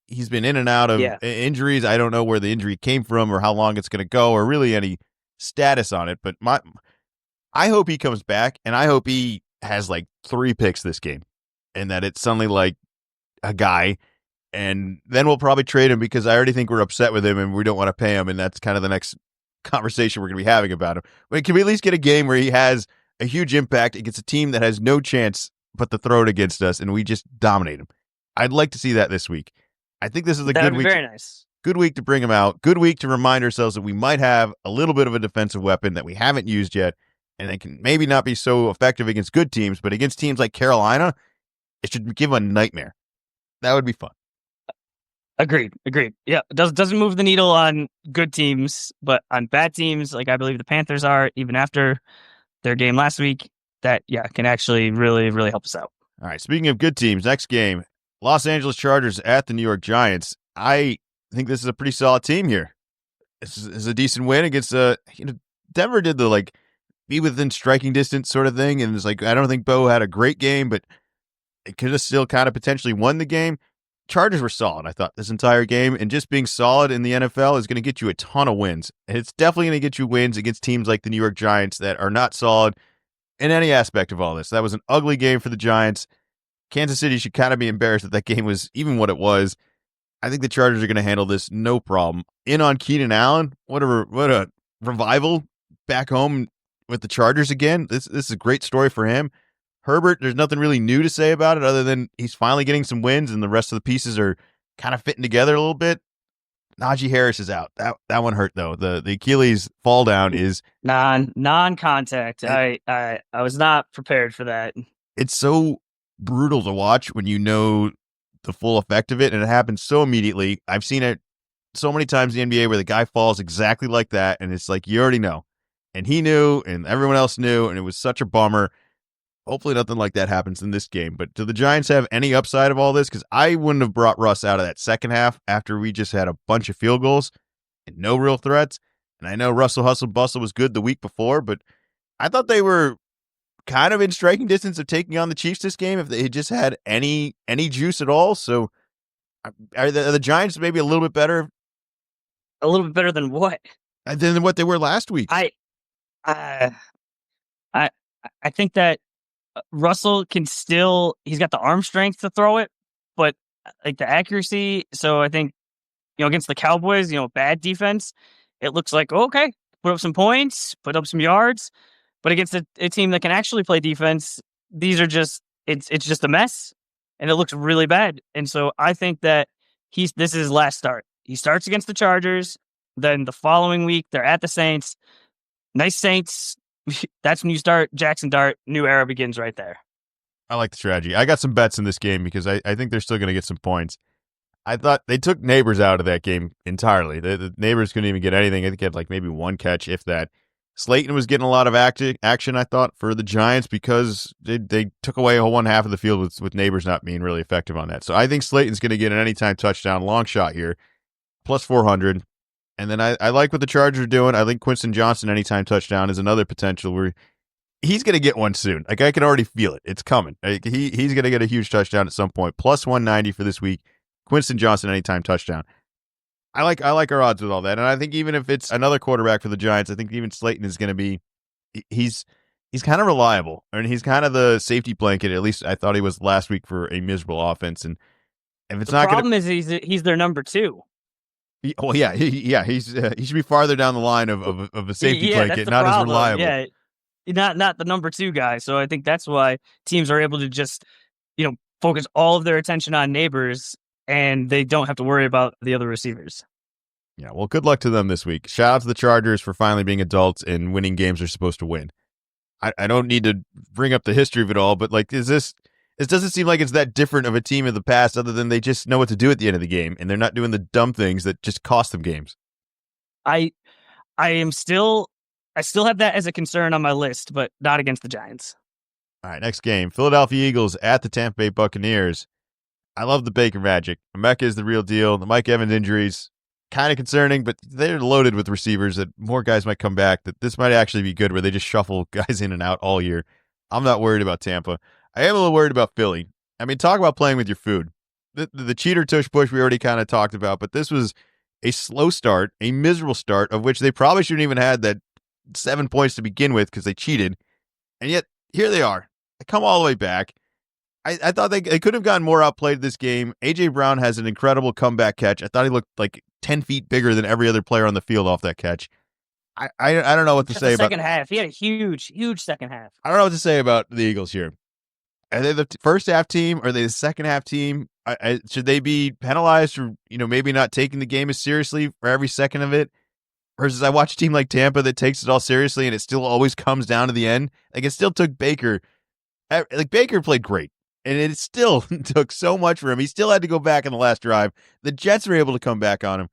He's been in and out of injuries. I don't know where the injury came from or how long it's going to go or really any status on it. But I hope he comes back, and I hope he has like 3 picks this game and that it's suddenly like a guy. And then we'll probably trade him because I already think we're upset with him and we don't want to pay him. And that's kind of the next conversation we're going to be having about him. But can we at least get a game where he has a huge impact against a team that has no chance but to throw it against us and we just dominate him? I'd like to see that this week. I think this is a good week. Very nice. Good week to bring him out. Good week to remind ourselves that we might have a little bit of a defensive weapon that we haven't used yet, and it can maybe not be so effective against good teams, but against teams like Carolina, it should give a nightmare. That would be fun. Agreed. Yeah, it doesn't move the needle on good teams, but on bad teams, like I believe the Panthers are, even after their game last week, that can actually really, really help us out. All right. Speaking of good teams, next game. Los Angeles Chargers at the New York Giants. I think this is a pretty solid team here. This is a decent win against Denver did the be within striking distance sort of thing, and it's like I don't think Bo had a great game, but it could have still kind of potentially won the game. Chargers were solid, I thought, this entire game, and just being solid in the NFL is going to get you a ton of wins. And it's definitely going to get you wins against teams like the New York Giants that are not solid in any aspect of all this. That was an ugly game for the Giants. Kansas City should kind of be embarrassed that game was even what it was. I think the Chargers are going to handle this no problem. In on Keenan Allen. What a revival back home with the Chargers again. This is a great story for him. Herbert, there's nothing really new to say about it other than he's finally getting some wins and the rest of the pieces are kind of fitting together a little bit. Najee Harris is out. That one hurt though. The Achilles fall down is non-contact. I was not prepared for that. It's so brutal to watch when you know the full effect of it, and it happens so immediately. I've seen it so many times in the NBA where the guy falls exactly like that, and it's like you already know. And he knew, and everyone else knew, and it was such a bummer. Hopefully nothing like that happens in this game. But do the Giants have any upside of all this? Because I wouldn't have brought Russ out of that second half after we just had a bunch of field goals and no real threats. And I know Russell Hustle Bustle was good the week before, but I thought they were kind of in striking distance of taking on the Chiefs this game if they had just had any juice at all. So are the Giants maybe a little bit better? A little bit better than what? Than what they were last week. I think that Russell can he's got the arm strength to throw it, but like the accuracy. So I think, against the Cowboys, bad defense, it looks like, okay, put up some points, put up some yards. But against a team that can actually play defense, these are just it's just a mess, and it looks really bad. And so I think that this is his last start. He starts against the Chargers, then the following week they're at the Saints. Nice Saints. That's when you start Jackson Dart. New era begins right there. I like the strategy. I got some bets in this game because I think they're still going to get some points. I thought they took Neighbors out of that game entirely. The Neighbors couldn't even get anything. I think he had maybe one catch, if that. Slayton was getting a lot of action, I thought, for the Giants because they took away a whole one half of the field with Neighbors not being really effective on that. So I think Slayton's going to get an anytime touchdown, long shot here, plus 400. And then I like what the Chargers are doing. I think Quinton Johnson anytime touchdown is another potential where he's going to get one soon. I can already feel it. It's coming. He's going to get a huge touchdown at some point. Plus 190 for this week. Quinton Johnson anytime touchdown. I like our odds with all that, and I think even if it's another quarterback for the Giants, I think even Slayton is going to be he's kind of reliable, and he's kind of the safety blanket. At least I thought he was last week for a miserable offense. And if it's the problem is he's their number 2. Well, he should be farther down the line of a safety blanket, not problem. as reliable. Yeah, not the number 2 guy. So I think that's why teams are able to just focus all of their attention on Neighbors, and they don't have to worry about the other receivers. Yeah, well, good luck to them this week. Shout out to the Chargers for finally being adults and winning games they're supposed to win. I don't need to bring up the history of it all, but like, it doesn't seem like it's that different of a team of the past, other than they just know what to do at the end of the game, and they're not doing the dumb things that just cost them games. I still have that as a concern on my list, but not against the Giants. All right, next game. Philadelphia Eagles at the Tampa Bay Buccaneers. I love the Baker magic. Emeka is the real deal. The Mike Evans injuries, kind of concerning, but they're loaded with receivers that more guys might come back, that this might actually be good where they just shuffle guys in and out all year. I'm not worried about Tampa. I am a little worried about Philly. I mean, talk about playing with your food. The cheater Tush-Push we already kind of talked about, but this was a slow start, a miserable start, of which they probably shouldn't even had that 7 points to begin with because they cheated. And yet, here they are. They come all the way back. I thought they could have gotten more outplayed this game. A.J. Brown has an incredible comeback catch. I thought he looked like 10 feet bigger than every other player on the field off that catch. I don't know what to say about the second half. He had a huge second half. I don't know what to say about the Eagles here. Are they the first half team? Are they the second half team? Should they be penalized for, maybe not taking the game as seriously for every second of it? Versus I watch a team like Tampa that takes it all seriously and it still always comes down to the end. Like, it still took Baker. Like, Baker played great. And it still took so much for him. He still had to go back in the last drive. The Jets were able to come back on him.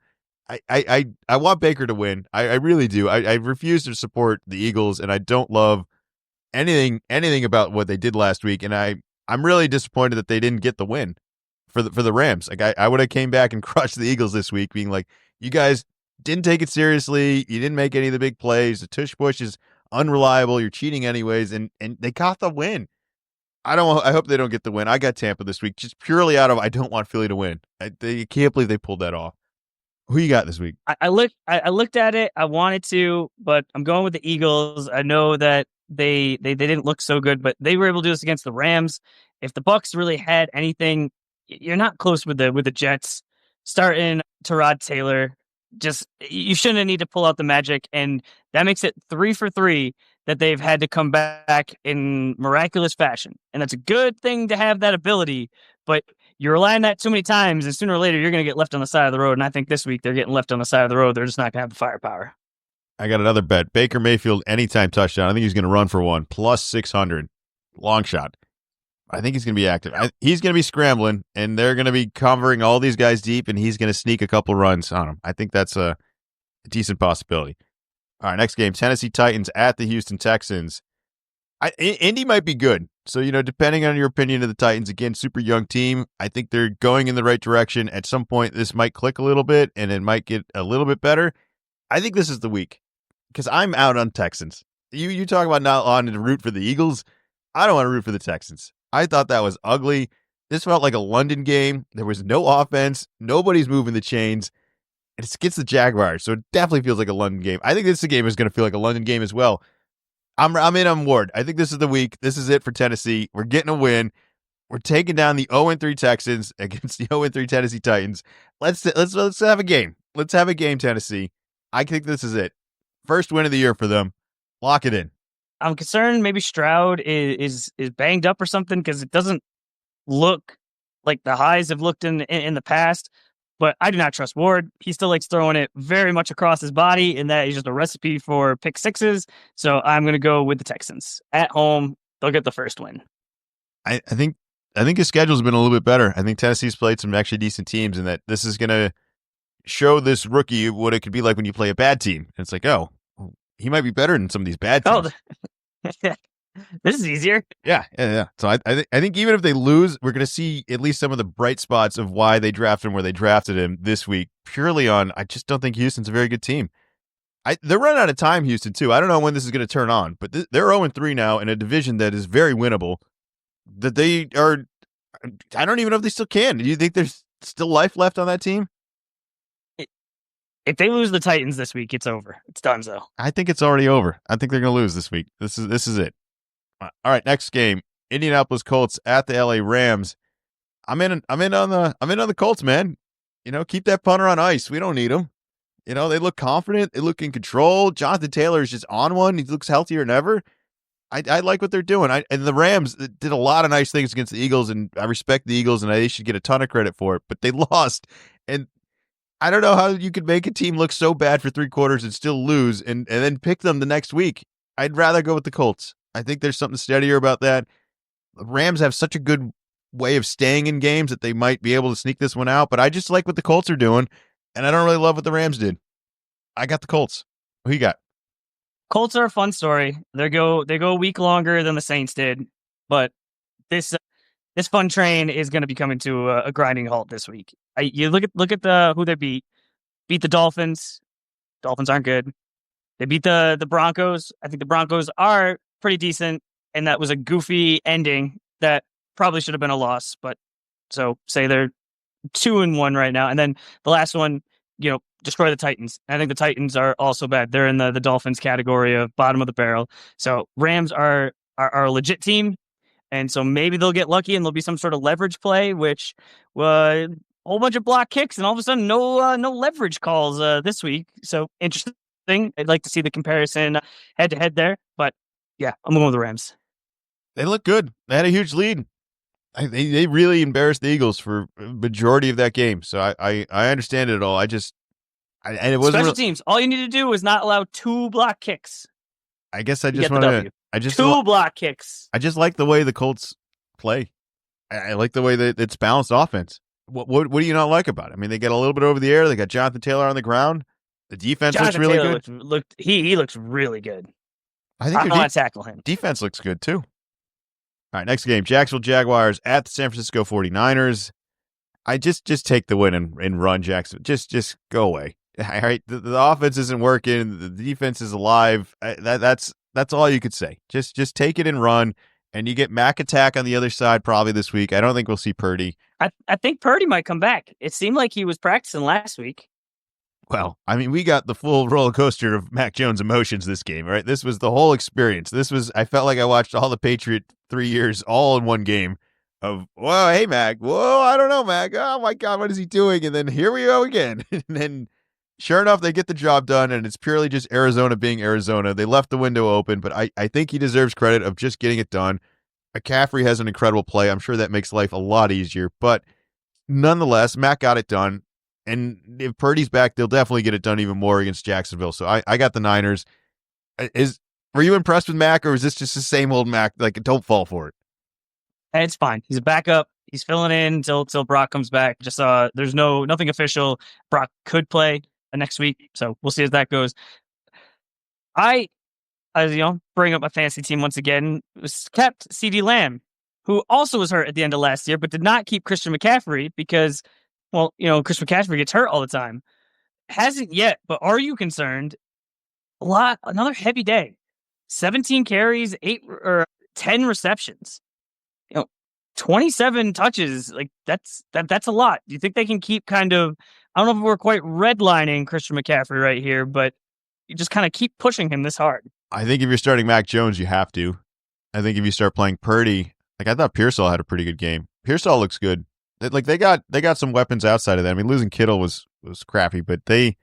I want Baker to win. I really do. I refuse to support the Eagles, and I don't love anything about what they did last week. And I'm really disappointed that they didn't get the win for the Rams. Like, I would have came back and crushed the Eagles this week, being like, you guys didn't take it seriously. You didn't make any of the big plays. The Tush-Push is unreliable. You're cheating anyways, and they got the win. I hope they don't get the win. I got Tampa this week, just purely out of I don't want Philly to win. I can't believe they pulled that off. Who you got this week? I looked at it. I wanted to, but I'm going with the Eagles. I know that they didn't look so good, but they were able to do this against the Rams. If the Bucs really had anything, you're not close with the Jets. Starting Tyrod Taylor, just you shouldn't need to pull out the magic, and that makes it 3 for 3 that they've had to come back in miraculous fashion. And that's a good thing to have that ability, but you're relying on that too many times, and sooner or later, you're going to get left on the side of the road. And I think this week they're getting left on the side of the road. They're just not going to have the firepower. I got another bet. Baker Mayfield, anytime touchdown. I think he's going to run for one. Plus 600. Long shot. I think he's going to be active. He's going to be scrambling, and they're going to be covering all these guys deep, and he's going to sneak a couple runs on them. I think that's a decent possibility. All right, next game, Tennessee Titans at the Houston Texans. Indy might be good. So, depending on your opinion of the Titans, again, super young team. I think they're going in the right direction. At some point, this might click a little bit, and it might get a little bit better. I think this is the week because I'm out on Texans. You talk about not wanting to root for the Eagles. I don't want to root for the Texans. I thought that was ugly. This felt like a London game. There was no offense. Nobody's moving the chains. And it's against the Jaguars, so it definitely feels like a London game. I think this game is going to feel like a London game as well. I'm in on Ward. I think this is the week. This is it for Tennessee. We're getting a win. We're taking down the 0-3 Texans against the 0-3 Tennessee Titans. Let's have a game. Let's have a game, Tennessee. I think this is it. First win of the year for them. Lock it in. I'm concerned maybe Stroud is banged up or something because it doesn't look like the highs have looked in the past. But I do not trust Ward. He still likes throwing it very much across his body, and that is just a recipe for pick sixes. So I'm going to go with the Texans. At home, they'll get the first win. I think his schedule's been a little bit better. I think Tennessee's played some actually decent teams, and that this is going to show this rookie what it could be like when you play a bad team. And it's like, oh, he might be better than some of these bad teams. Oh, this is easier. Yeah. So I think even if they lose, we're going to see at least some of the bright spots of why they drafted him where they drafted him this week. Purely on, I just don't think Houston's a very good team. They're running out of time, Houston, too. I don't know when this is going to turn on, but they're 0-3 now in a division that is very winnable. That they are, I don't even know if they still can. Do you think there's still life left on that team? If they lose the Titans this week, it's over. It's done, though. I think it's already over. I think they're going to lose this week. This is it. All right, next game, Indianapolis Colts at the LA Rams. I'm in on the Colts, man. Keep that punter on ice. We don't need him. They look confident. They look in control. Jonathan Taylor is just on one. He looks healthier than ever. I like what they're doing. And the Rams did a lot of nice things against the Eagles, and I respect the Eagles, and they should get a ton of credit for it. But they lost, and I don't know how you could make a team look so bad for 3 quarters and still lose, and then pick them the next week. I'd rather go with the Colts. I think there's something steadier about that. The Rams have such a good way of staying in games that they might be able to sneak this one out. But I just like what the Colts are doing, and I don't really love what the Rams did. I got the Colts. Who you got? Colts are a fun story. They go a week longer than the Saints did, but this fun train is going to be coming to a grinding halt this week. You look at who they beat. Beat the Dolphins. Dolphins aren't good. They beat the Broncos. I think the Broncos are pretty decent, and that was a goofy ending that probably should have been a loss. But so say they're 2-1 right now, and then the last one, destroy the Titans. I think the Titans are also bad. They're in the Dolphins category of bottom of the barrel. So Rams are a legit team. And so maybe they'll get lucky and there'll be some sort of leverage play, which a whole bunch of block kicks and all of a sudden no leverage calls this week. So interesting. I'd like to see the comparison head to head there. But yeah, I'm going with the Rams. They look good. They had a huge lead. They really embarrassed the Eagles for a majority of that game. So I understand it all. And it wasn't special teams. All you need to do is not allow 2 block kicks. I guess I just want to. I just 2 block kicks. I just like the way the Colts play. I like the way that it's balanced offense. What do you not like about it? I mean, they get a little bit over the air. They got Jonathan Taylor on the ground. The defense looks really good. He looks really good. I think I want to tackle him. Defense looks good too. All right, next game: Jacksonville Jaguars at the San Francisco 49ers. I just take the win and run, Jackson. Just go away. All right, the offense isn't working. The defense is alive. That's all you could say. Just take it and run, and you get Mac attack on the other side probably this week. I don't think we'll see Purdy. I think Purdy might come back. It seemed like he was practicing last week. Well, I mean, we got the full roller coaster of Mac Jones' emotions this game, right? This was the whole experience. I felt like I watched all the Patriot 3 years all in one game of, whoa, hey, Mac. Whoa, I don't know, Mac. Oh, my God, what is he doing? And then here we go again. And then sure enough, they get the job done, and it's purely just Arizona being Arizona. They left the window open, but I think he deserves credit of just getting it done. McCaffrey has an incredible play. I'm sure that makes life a lot easier, but nonetheless, Mac got it done. And if Purdy's back, they'll definitely get it done even more against Jacksonville. So I got the Niners. Were you impressed with Mac, or is this just the same old Mac? Like, don't fall for it. It's fine. He's a backup. He's filling in until Brock comes back. Just there's nothing official. Brock could play next week, so we'll see as that goes. Bring up my fantasy team once again. Kept CeeDee Lamb, who also was hurt at the end of last year, but did not keep Christian McCaffrey because, Christian McCaffrey gets hurt all the time. Hasn't yet, but are you concerned? Another heavy day. 17 carries, 10 receptions. 27 touches. Like that's a lot. Do you think they can keep kind of? I don't know if we're quite redlining Christian McCaffrey right here, but you just kind of keep pushing him this hard. I think if you're starting Mac Jones, you have to. I think if you start playing Purdy, like I thought Pearsall had a pretty good game. Pearsall looks good. They got some weapons outside of that. I mean, losing Kittle was crappy, but they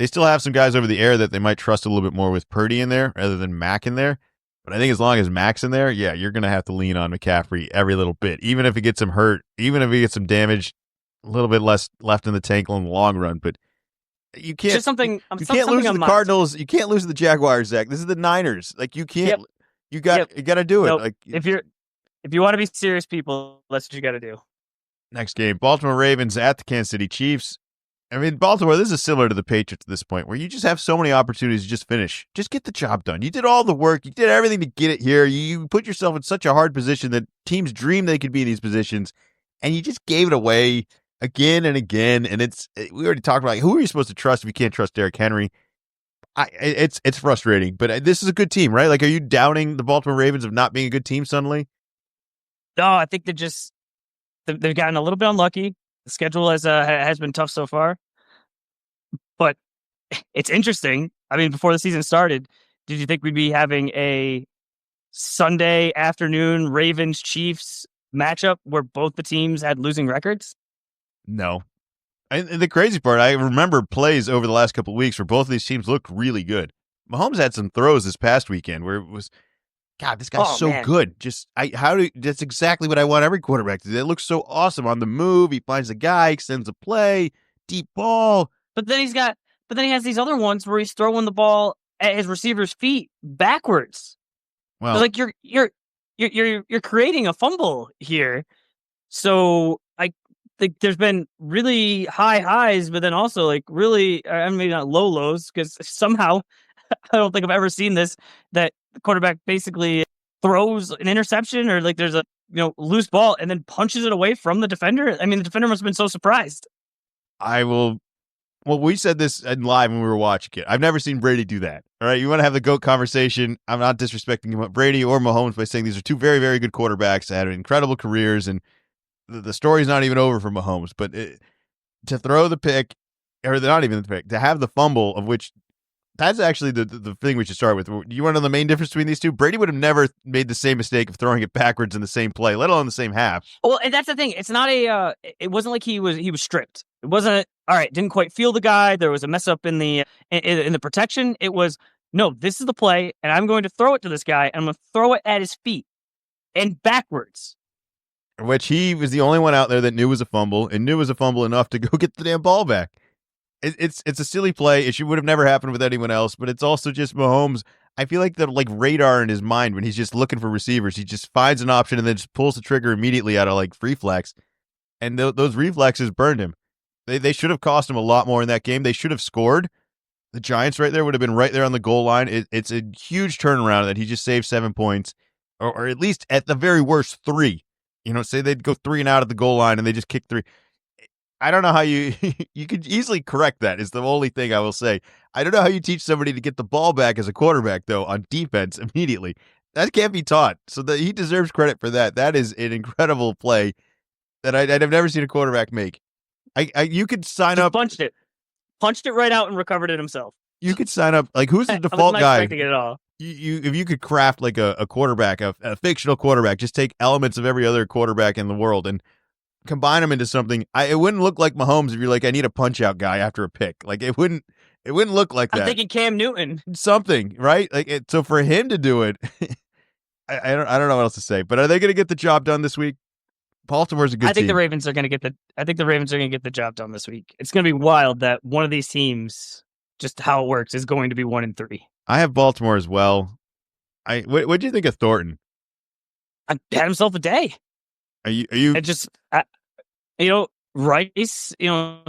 still have some guys over the air that they might trust a little bit more with Purdy in there rather than Mac in there. But I think as long as Mac's in there, yeah, you're going to have to lean on McCaffrey every little bit, even if it gets him hurt, even if he gets some damage, a little bit less left in the tank in the long run. But you can't. You can't lose to the Cardinals. You can't lose to the Jaguars, Zach. This is the Niners. Like you can't. Yep. You got to do it. Nope. Like if you want to be serious, people, that's what you got to do. Next game, Baltimore Ravens at the Kansas City Chiefs. I mean, Baltimore, this is similar to the Patriots at this point, where you just have so many opportunities to just finish. Just get the job done. You did all the work. You did everything to get it here. You put yourself in such a hard position that teams dream they could be in these positions, and you just gave it away again and again. And we already talked about who are you supposed to trust if you can't trust Derrick Henry. It's frustrating, but this is a good team, right? Like, are you doubting the Baltimore Ravens of not being a good team suddenly? No, I think they've gotten a little bit unlucky. The schedule has been tough so far, but it's interesting. I mean, before the season started, did you think we'd be having a Sunday afternoon Ravens-Chiefs matchup where both the teams had losing records? No. And the crazy part, I remember plays over the last couple of weeks where both of these teams looked really good. Mahomes had some throws this past weekend where it was God, this guy's Oh so man. good. That's exactly what I want every quarterback to do. It looks so awesome on the move. He finds a guy, extends a play, deep ball. But then he has these other ones where he's throwing the ball at his receiver's feet backwards. It's Well, like you're creating a fumble here. So I think there's been really high highs, but then also like really, maybe not low lows, because somehow I don't think I've ever seen this, that the quarterback basically throws an interception or like there's a loose ball and then punches it away from the defender. I mean, the defender must have been so surprised. I will. Well, we said this in live when we were watching it. I've never seen Brady do that. All right. You want to have the GOAT conversation. I'm not disrespecting Brady or Mahomes by saying these are two very, very good quarterbacks that had incredible careers. And the story's not even over for Mahomes. But to throw the pick, or not even the pick, to have the fumble, of which that's actually the thing we should start with. Do you want to know the main difference between these two? Brady would have never made the same mistake of throwing it backwards in the same play, let alone the same half. Well, and that's the thing. It's not it wasn't like he was stripped. It wasn't all right. Didn't quite feel the guy. There was a mess up in the protection. It was no. This is the play, and I'm going to throw it to this guy, and I'm going to throw it at his feet and backwards. Which he was the only one out there that knew was a fumble and knew was a fumble enough to go get the damn ball back. It's a silly play. It would have never happened with anyone else, but it's also just Mahomes. I feel like the radar in his mind when he's just looking for receivers, he just finds an option and then just pulls the trigger immediately out of like reflex, and those reflexes burned him. They should have cost him a lot more in that game. They should have scored. The Giants right there would have been right there on the goal line. It's a huge turnaround that he just saved 7 points, or at least at the very worst 3. Say they'd go 3 and out at the goal line and they just kick 3. I don't know how you could easily correct that is the only thing I will say. I don't know how you teach somebody to get the ball back as a quarterback, though, on defense immediately. That can't be taught. So he deserves credit for that. That is an incredible play that I've never seen a quarterback make. You could sign Just up. Punched it right out and recovered it himself. You could sign up. Like, who's the I was default not guy? expecting it at all. If you could craft like a quarterback, a fictional quarterback, just take elements of every other quarterback in the world and combine them into something. It wouldn't look like Mahomes if you're like, I need a punch out guy after a pick. Like it wouldn't look like that. I'm thinking Cam Newton. Something, right? Like so for him to do it, I don't know what else to say. But are they going to get the job done this week? Baltimore's a good team. I think the Ravens are going to get the job done this week. It's going to be wild that one of these teams, just how it works, is going to be 1-3. I have Baltimore as well. What do you think of Thornton? I had himself a day. Are you? Rice,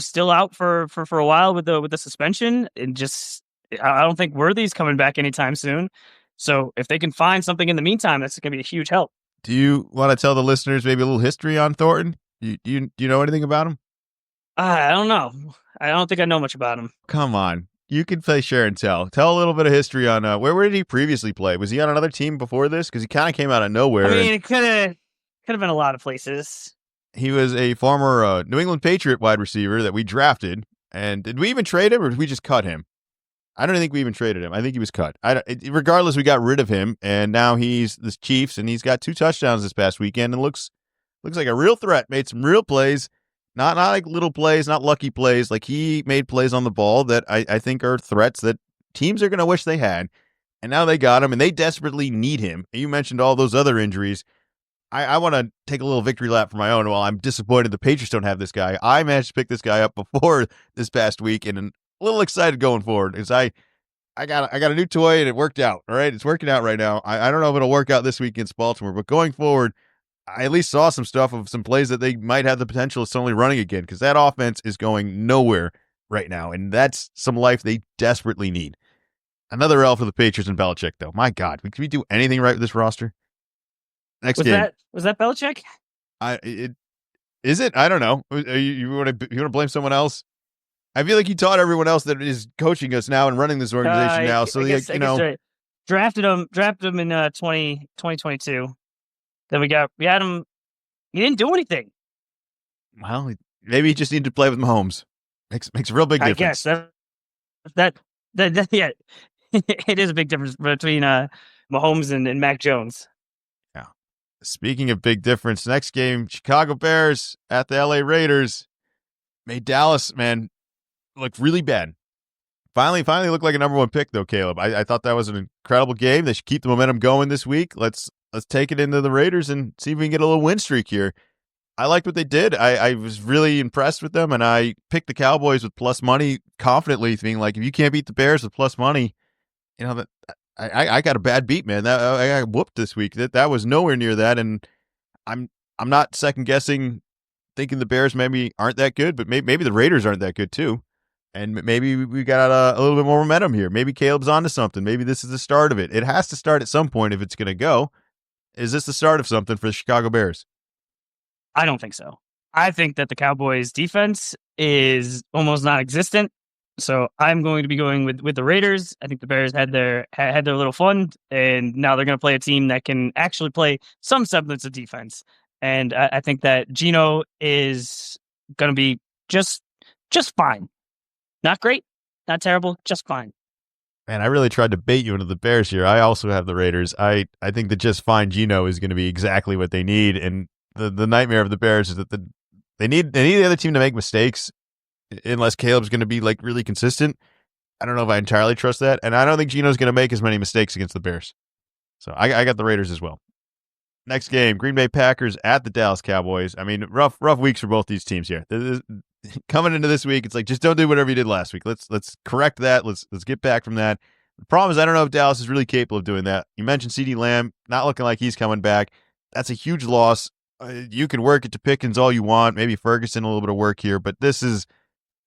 still out for a while with the suspension, and just I don't think Worthy's coming back anytime soon. So if they can find something in the meantime, that's going to be a huge help. Do you want to tell the listeners maybe a little history on Thornton? Do you know anything about him? I don't know. I don't think I know much about him. Come on. You can play share and tell. Tell a little bit of history on where did he previously play? Was he on another team before this? Because he kind of came out of nowhere. I mean, it could have been a lot of places. He was a former New England Patriot wide receiver that we drafted. And did we even trade him or did we just cut him? I don't think we even traded him. I think he was cut. Regardless, we got rid of him, and now he's the Chiefs, and he's got 2 touchdowns this past weekend and looks like a real threat. Made some real plays. Not like little plays, not lucky plays. Like he made plays on the ball that I think are threats that teams are going to wish they had. And now they got him, and they desperately need him. You mentioned all those other injuries. I want to take a little victory lap for my own. While I'm disappointed the Patriots don't have this guy, I managed to pick this guy up before this past week, and a little excited going forward because I got a new toy and it worked out. All right, it's working out right now. I don't know if it'll work out this week against Baltimore, but going forward, I at least saw some stuff of some plays that they might have the potential of suddenly running again because that offense is going nowhere right now, and that's some life they desperately need. Another L for the Patriots and Belichick, though. My God, can we do anything right with this roster? Next game. Was that Belichick? Is it? I don't know. You want to blame someone else? I feel like he taught everyone else that is coaching us now and running this organization now. So, drafted him in 2022. Then we had him. He didn't do anything. Well, maybe he just needed to play with Mahomes. Makes a real big difference. I guess that yeah, it is a big difference between Mahomes and Mac Jones. Yeah. Speaking of big difference, next game, Chicago Bears at the LA Raiders made Dallas, man, look really bad. Finally looked like a number one pick, though, Caleb. I thought that was an incredible game. They should keep the momentum going this week. Let's take it into the Raiders and see if we can get a little win streak here. I liked what they did. I was really impressed with them, and I picked the Cowboys with plus money confidently, being like, if you can't beat the Bears with plus money, that I got a bad beat, man. I got whooped this week. That was nowhere near that, and I'm not second guessing, thinking the Bears maybe aren't that good, but maybe the Raiders aren't that good too. And maybe we got a little bit more momentum here. Maybe Caleb's onto something. Maybe this is the start of it. It has to start at some point if it's going to go. Is this the start of something for the Chicago Bears? I don't think so. I think that the Cowboys defense is almost non-existent. So I'm going to be going with the Raiders. I think the Bears had their little fun, and now they're going to play a team that can actually play some semblance of defense. And I think that Geno is going to be just fine. Not great, not terrible, just fine. Man, I really tried to bait you into the Bears here. I also have the Raiders. I think that just fine Geno is going to be exactly what they need. And the nightmare of the Bears is that they need the other team to make mistakes unless Caleb's going to be like really consistent. I don't know if I entirely trust that. And I don't think Geno's going to make as many mistakes against the Bears. So I got the Raiders as well. Next game, Green Bay Packers at the Dallas Cowboys. I mean, rough weeks for both these teams here. Coming into this week, it's like, just don't do whatever you did last week. Let's correct that. Let's get back from that. The problem is I don't know if Dallas is really capable of doing that. You mentioned CeeDee Lamb, not looking like he's coming back. That's a huge loss. You can work it to Pickens all you want. Maybe Ferguson a little bit of work here, but this is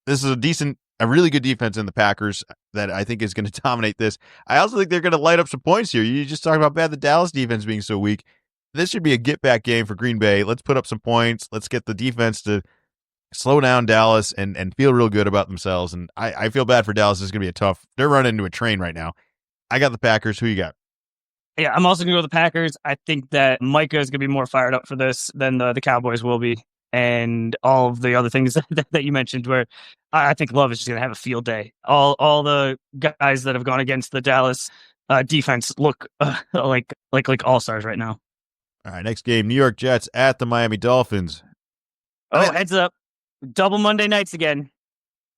a really good defense in the Packers that I think is going to dominate this. I also think they're going to light up some points here. You just talked about bad the Dallas defense being so weak. This should be a get back game for Green Bay. Let's put up some points. Let's get the defense to slow down Dallas and feel real good about themselves. And I feel bad for Dallas. This is going to be they're running into a train right now. I got the Packers. Who you got? Yeah, I'm also going to go with the Packers. I think that Micah is going to be more fired up for this than the Cowboys will be. And all of the other things that you mentioned, where I think Love is just going to have a field day. All the guys that have gone against the Dallas defense look like all-stars right now. All right, next game, New York Jets at the Miami Dolphins. Heads up. Double Monday nights again.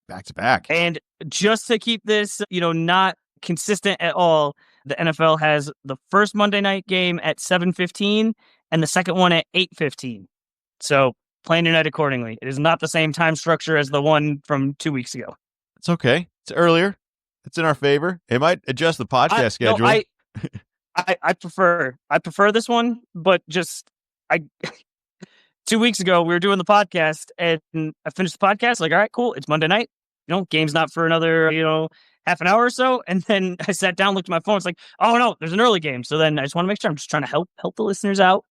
Back to back. And just to keep this, not consistent at all, the NFL has the first Monday night game at 7:15 and the second one at 8:15. So plan your night accordingly. It is not the same time structure as the one from 2 weeks ago. It's okay. It's earlier. It's in our favor. It might adjust the podcast schedule. No, I prefer this one, but I 2 weeks ago we were doing the podcast and I finished the podcast like, all right, cool. It's Monday night. Game's not for another, half an hour or so. And then I sat down, looked at my phone. It's like, oh no, there's an early game. So then I just want to make sure I'm just trying to help the listeners out.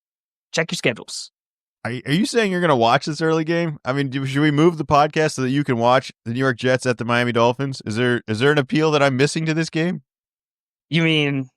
Check your schedules. Are you saying you're going to watch this early game? I mean, should we move the podcast so that you can watch the New York Jets at the Miami Dolphins? Is there an appeal that I'm missing to this game? You mean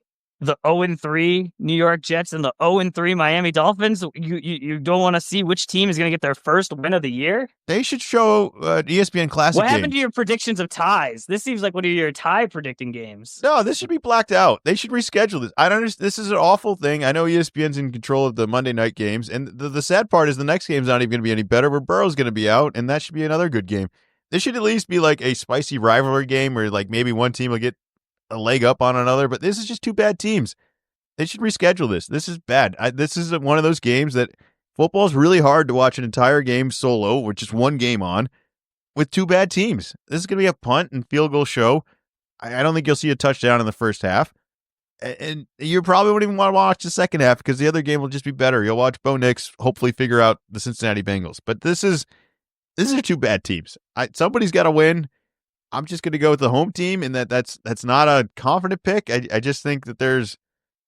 the 0-3 New York Jets and the 0-3 Miami Dolphins? You don't want to see which team is going to get their first win of the year? They should show ESPN Classic What happened game. to your predictions of ties? This seems like one of your tie predicting games. No, this should be blacked out. They should reschedule this. I don't understand. This is an awful thing. I know ESPN's in control of the Monday night games, and the sad part is the next game's not even going to be any better, where Burrow's going to be out, and that should be another good game. This should at least be like a spicy rivalry game where like maybe one team will get a leg up on another, but this is just two bad teams. They should reschedule this. This is bad. This is one of those games that football is really hard to watch an entire game solo with just one game on with two bad teams. This is going to be a punt and field goal show. I don't think you'll see a touchdown in the first half. And you probably won't even want to watch the second half because the other game will just be better. You'll watch Bo Nix hopefully figure out the Cincinnati Bengals. But this is two bad teams. Somebody's got to win. I'm just going to go with the home team, and that's not a confident pick. I just think that there's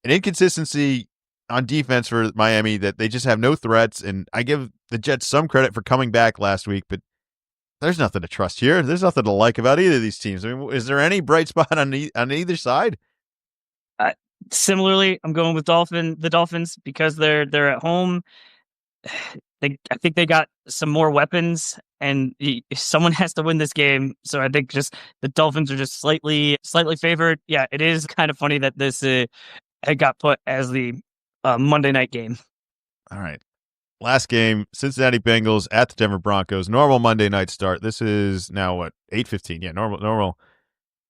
an inconsistency on defense for Miami that they just have no threats, and I give the Jets some credit for coming back last week, but there's nothing to trust here. There's nothing to like about either of these teams. I mean, is there any bright spot on either side? Similarly, I'm going with the Dolphins because they're at home. I think they got some more weapons, and someone has to win this game. So I think just the Dolphins are just slightly favored. Yeah, it is kind of funny that this had got put as the Monday night game. All right. Last game, Cincinnati Bengals at the Denver Broncos. Normal Monday night start. This is now what, 8:15? Yeah, normal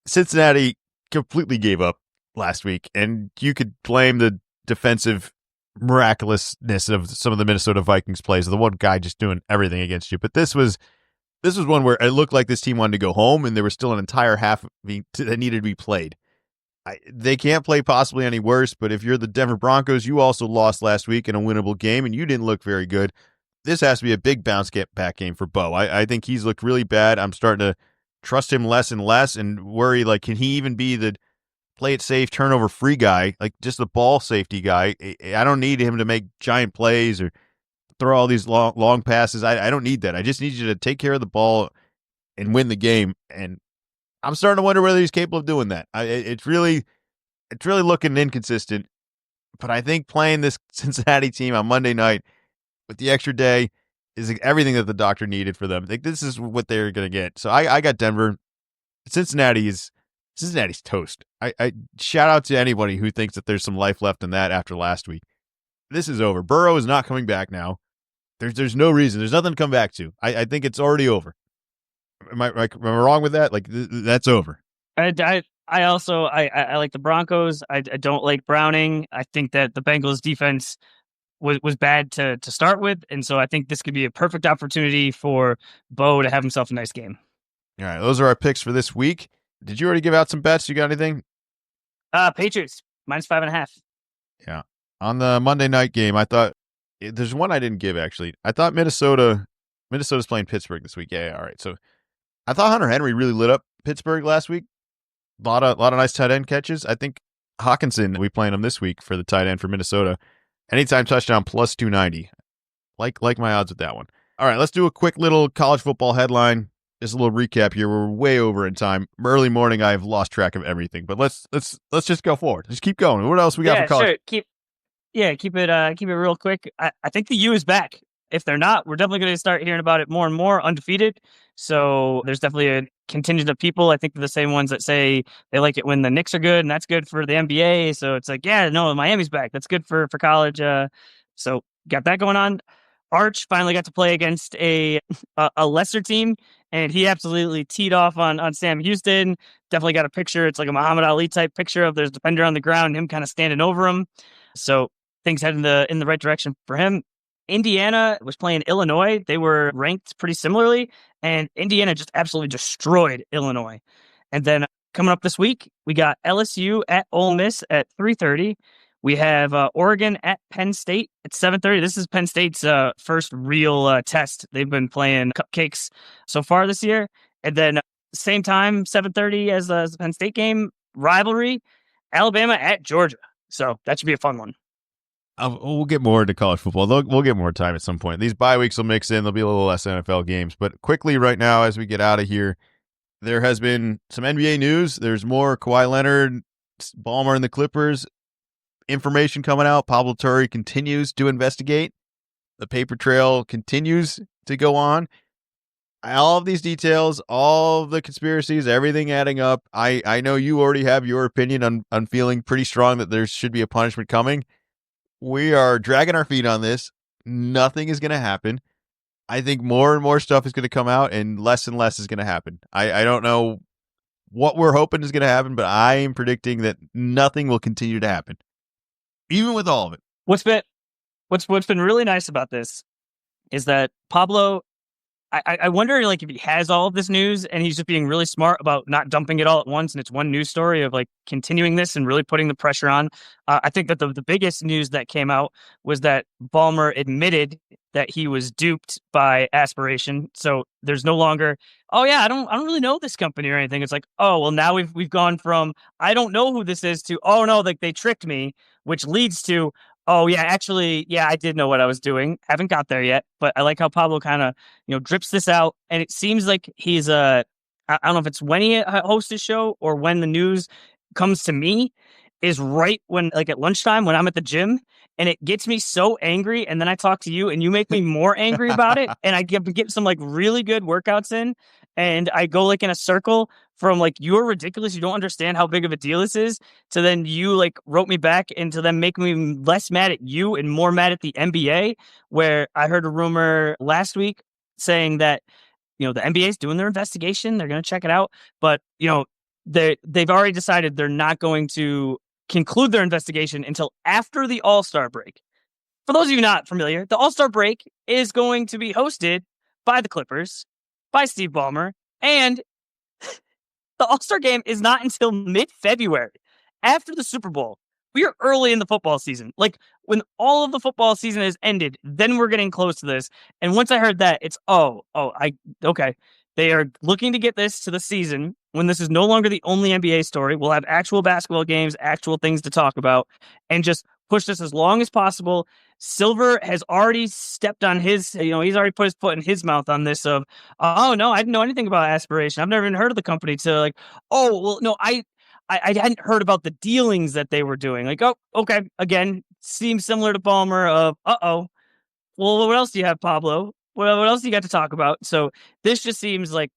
Cincinnati completely gave up last week, and you could blame the defensive miraculousness of some of the Minnesota Vikings plays. The one guy just doing everything against you. But this was one where it looked like this team wanted to go home, and there was still an entire half that needed to be played. They can't play possibly any worse, but if you're the Denver Broncos, you also lost last week in a winnable game, and you didn't look very good. This has to be a big bounce back game for Bo. I think he's looked really bad. I'm starting to trust him less and less and worry, like, can he even be the play it safe, turnover free guy, like just the ball safety guy? I don't need him to make giant plays or throw all these long passes. I don't need that. I just need you to take care of the ball and win the game. And I'm starting to wonder whether he's capable of doing that. It's really looking inconsistent. But I think playing this Cincinnati team on Monday night with the extra day is everything that the doctor needed for them. I think this is what they're going to get. So I got Denver. Cincinnati's toast. I shout out to anybody who thinks that there's some life left in that after last week. This is over. Burrow is not coming back now. There's no reason. There's nothing to come back to. I think it's already over. Am I wrong with that? Like, that's over. I also like the Broncos. I don't like Browning. I think that the Bengals defense was bad to start with, and so I think this could be a perfect opportunity for Bo to have himself a nice game. All right, those are our picks for this week. Did you already give out some bets? You got anything? Patriots -5.5. Yeah. On the Monday night game, I thought there's one I didn't give actually. I thought Minnesota's playing Pittsburgh this week. Yeah, all right. So I thought Hunter Henry really lit up Pittsburgh last week. A lot of nice tight end catches. I think Hawkinson, we playing him this week for the tight end for Minnesota. Anytime touchdown plus 290. Like my odds with that one. All right, let's do a quick little college football headline. Just a little recap here. We're way over in time. Early morning, I've lost track of everything. But let's just go forward. Just keep going. What else we got for college? Sure. Keep it real quick. I think the U is back. If they're not, we're definitely going to start hearing about it more and more. Undefeated. So there's definitely a contingent of people. I think they're the same ones that say they like it when the Knicks are good, and that's good for the NBA. So it's like, yeah, no, Miami's back. That's good for college. So got that going on. Arch finally got to play against a lesser team, and he absolutely teed off on Sam Houston. Definitely got a picture. It's like a Muhammad Ali type picture of there's a defender on the ground and him kind of standing over him. So things head in the right direction for him. Indiana was playing Illinois. They were ranked pretty similarly, and Indiana just absolutely destroyed Illinois. And then coming up this week, we got LSU at Ole Miss at 3:30. We have Oregon at Penn State at 7:30. This is Penn State's first real test. They've been playing cupcakes so far this year. And then same time, 7:30 as the Penn State game, rivalry, Alabama at Georgia. So that should be a fun one. We'll get more into college football. We'll get more time at some point. These bye weeks will mix in. There'll be a little less NFL games. But quickly right now, as we get out of here, there has been some NBA news. There's more Kawhi Leonard, Ballmer and the Clippers. Information coming out. Pablo Torre continues to investigate. The paper trail continues to go on. All of these details, all of the conspiracies, everything adding up. I know you already have your opinion on feeling pretty strong that there should be a punishment coming. We are dragging our feet on this. Nothing is going to happen. I think more and more stuff is going to come out and less is going to happen. I don't know what we're hoping is going to happen, but I am predicting that nothing will continue to happen, even with all of it. What's been really nice about this is that Pablo, I wonder like if he has all of this news and he's just being really smart about not dumping it all at once and it's one news story of like continuing this and really putting the pressure on. I think that the biggest news that came out was that Ballmer admitted that he was duped by Aspiration. So there's no longer, oh yeah, I don't really know this company or anything. It's like, oh well, now we've gone from I don't know who this is to oh no, like they tricked me, which leads to oh yeah, actually, yeah, I did know what I was doing. Haven't got there yet, but I like how Pablo kind of, drips this out, and it seems like he's I don't know if it's when he hosts his show or when the news comes to me is right when like at lunchtime when I'm at the gym, and it gets me so angry, and then I talk to you and you make me more angry about it, and I get some like really good workouts in, and I go like in a circle from like you're ridiculous, you don't understand how big of a deal this is, to then you like wrote me back and to then make me less mad at you and more mad at the NBA, where I heard a rumor last week saying that the NBA is doing their investigation, they're going to check it out, but they've already decided they're not going to conclude their investigation until after the All-Star break. For those of you not familiar, the All-Star break is going to be hosted by the Clippers, by Steve Ballmer, and the All-Star game is not until mid-February, after the Super Bowl. We are early in the football season. Like, when all of the football season has ended, then we're getting close to this. And once I heard that, it's, okay. They are looking to get this to the season when this is no longer the only NBA story. We'll have actual basketball games, actual things to talk about, and just push this as long as possible. Silver has already stepped on his, he's already put his foot in his mouth on this of, oh, no, I didn't know anything about aspiration. I've never even heard of the company to like, oh, well, no, I hadn't heard about the dealings that they were doing. Like, oh, okay. Again, seems similar to Ballmer of, well, what else do you have, Pablo? What else do you got to talk about? So this just seems like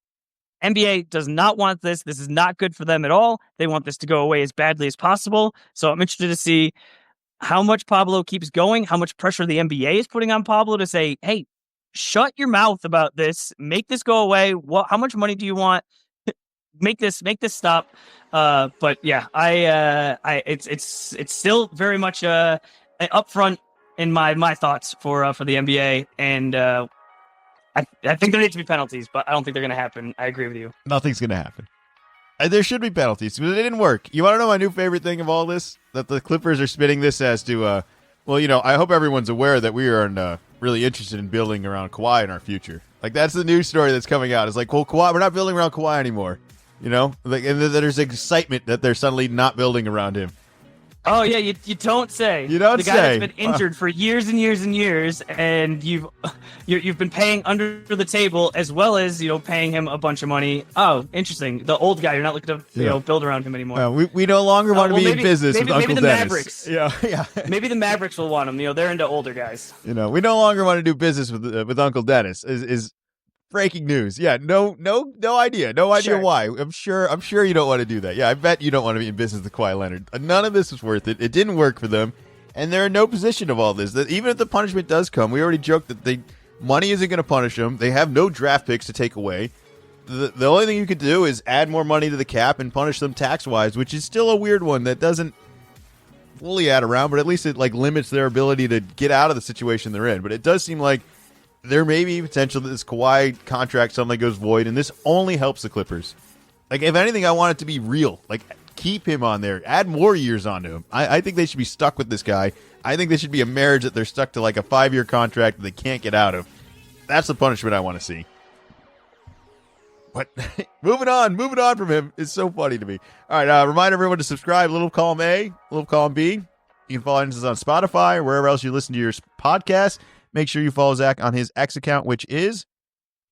NBA does not want this. This is not good for them at all. They want this to go away as badly as possible. So I'm interested to see how much Pablo keeps going, how much pressure the NBA is putting on Pablo to say, hey, shut your mouth about this. Make this go away. How much money do you want? Make this stop. But yeah, it's still very much upfront in my thoughts for the NBA, and I think there need to be penalties, but I don't think they're going to happen. I agree with you. Nothing's going to happen. There should be penalties, but it didn't work. You want to know my new favorite thing of all this? That the Clippers are spinning this as to, I hope everyone's aware that we are really interested in building around Kawhi in our future. Like, that's the news story that's coming out. It's like, well, Kawhi, we're not building around Kawhi anymore. And there's excitement that they're suddenly not building around him. Oh yeah, you don't say. You don't say. The guy that's been injured for years and years and years, and you've been paying under the table as well as paying him a bunch of money. Oh, interesting. The old guy, you're not looking to build around him anymore. We no longer want to be in business with Uncle the Dennis. Mavericks. Yeah. Maybe the Mavericks will want him. They're into older guys. We no longer want to do business with Uncle Dennis. Is breaking news. Yeah, no idea. No idea Sure. why. I'm sure you don't want to do that. Yeah, I bet you don't want to be in business with Kawhi Leonard. None of this was worth it. It didn't work for them, and they're in no position of all this. That even if the punishment does come, we already joked that money isn't going to punish them. They have no draft picks to take away. The only thing you could do is add more money to the cap and punish them tax-wise, which is still a weird one that doesn't fully add around, but at least it limits their ability to get out of the situation they're in. But it does seem like there may be potential that this Kawhi contract suddenly goes void, and this only helps the Clippers. Like, if anything, I want it to be real. Like, keep him on there. Add more years onto him. I think they should be stuck with this guy. I think this should be a marriage that they're stuck to, like a 5-year contract that they can't get out of. That's the punishment I want to see. But moving on from him is so funny to me. All right, remind everyone to subscribe. Little column A, little column B. You can follow us on Spotify or wherever else you listen to your podcast. Make sure you follow Zach on his X account, which is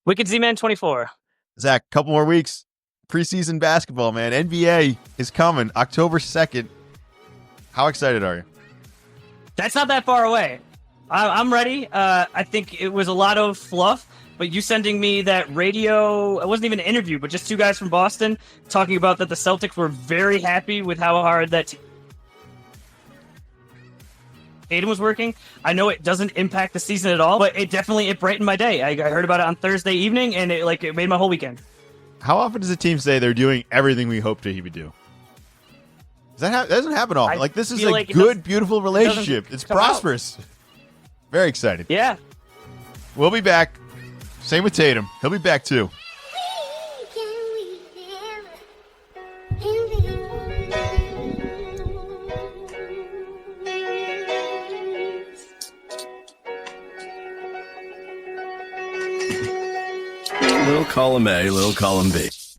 Wicked Z-Man 24. Zach, couple more weeks. Preseason basketball, man. NBA is coming October 2nd. How excited are you? That's not that far away. I'm ready. I think it was a lot of fluff, but you sending me that radio, it wasn't even an interview, but just two guys from Boston talking about that the Celtics were very happy with how hard that Tatum was working. I know it doesn't impact the season at all, but it brightened my day. I heard about it on Thursday evening, and it made my whole weekend. How often does a team say they're doing everything we hoped he would do? That doesn't happen often. This is a good, beautiful relationship. It's prosperous. Very excited. Yeah. We'll be back. Same with Tatum. He'll be back too. Little column A, little column B.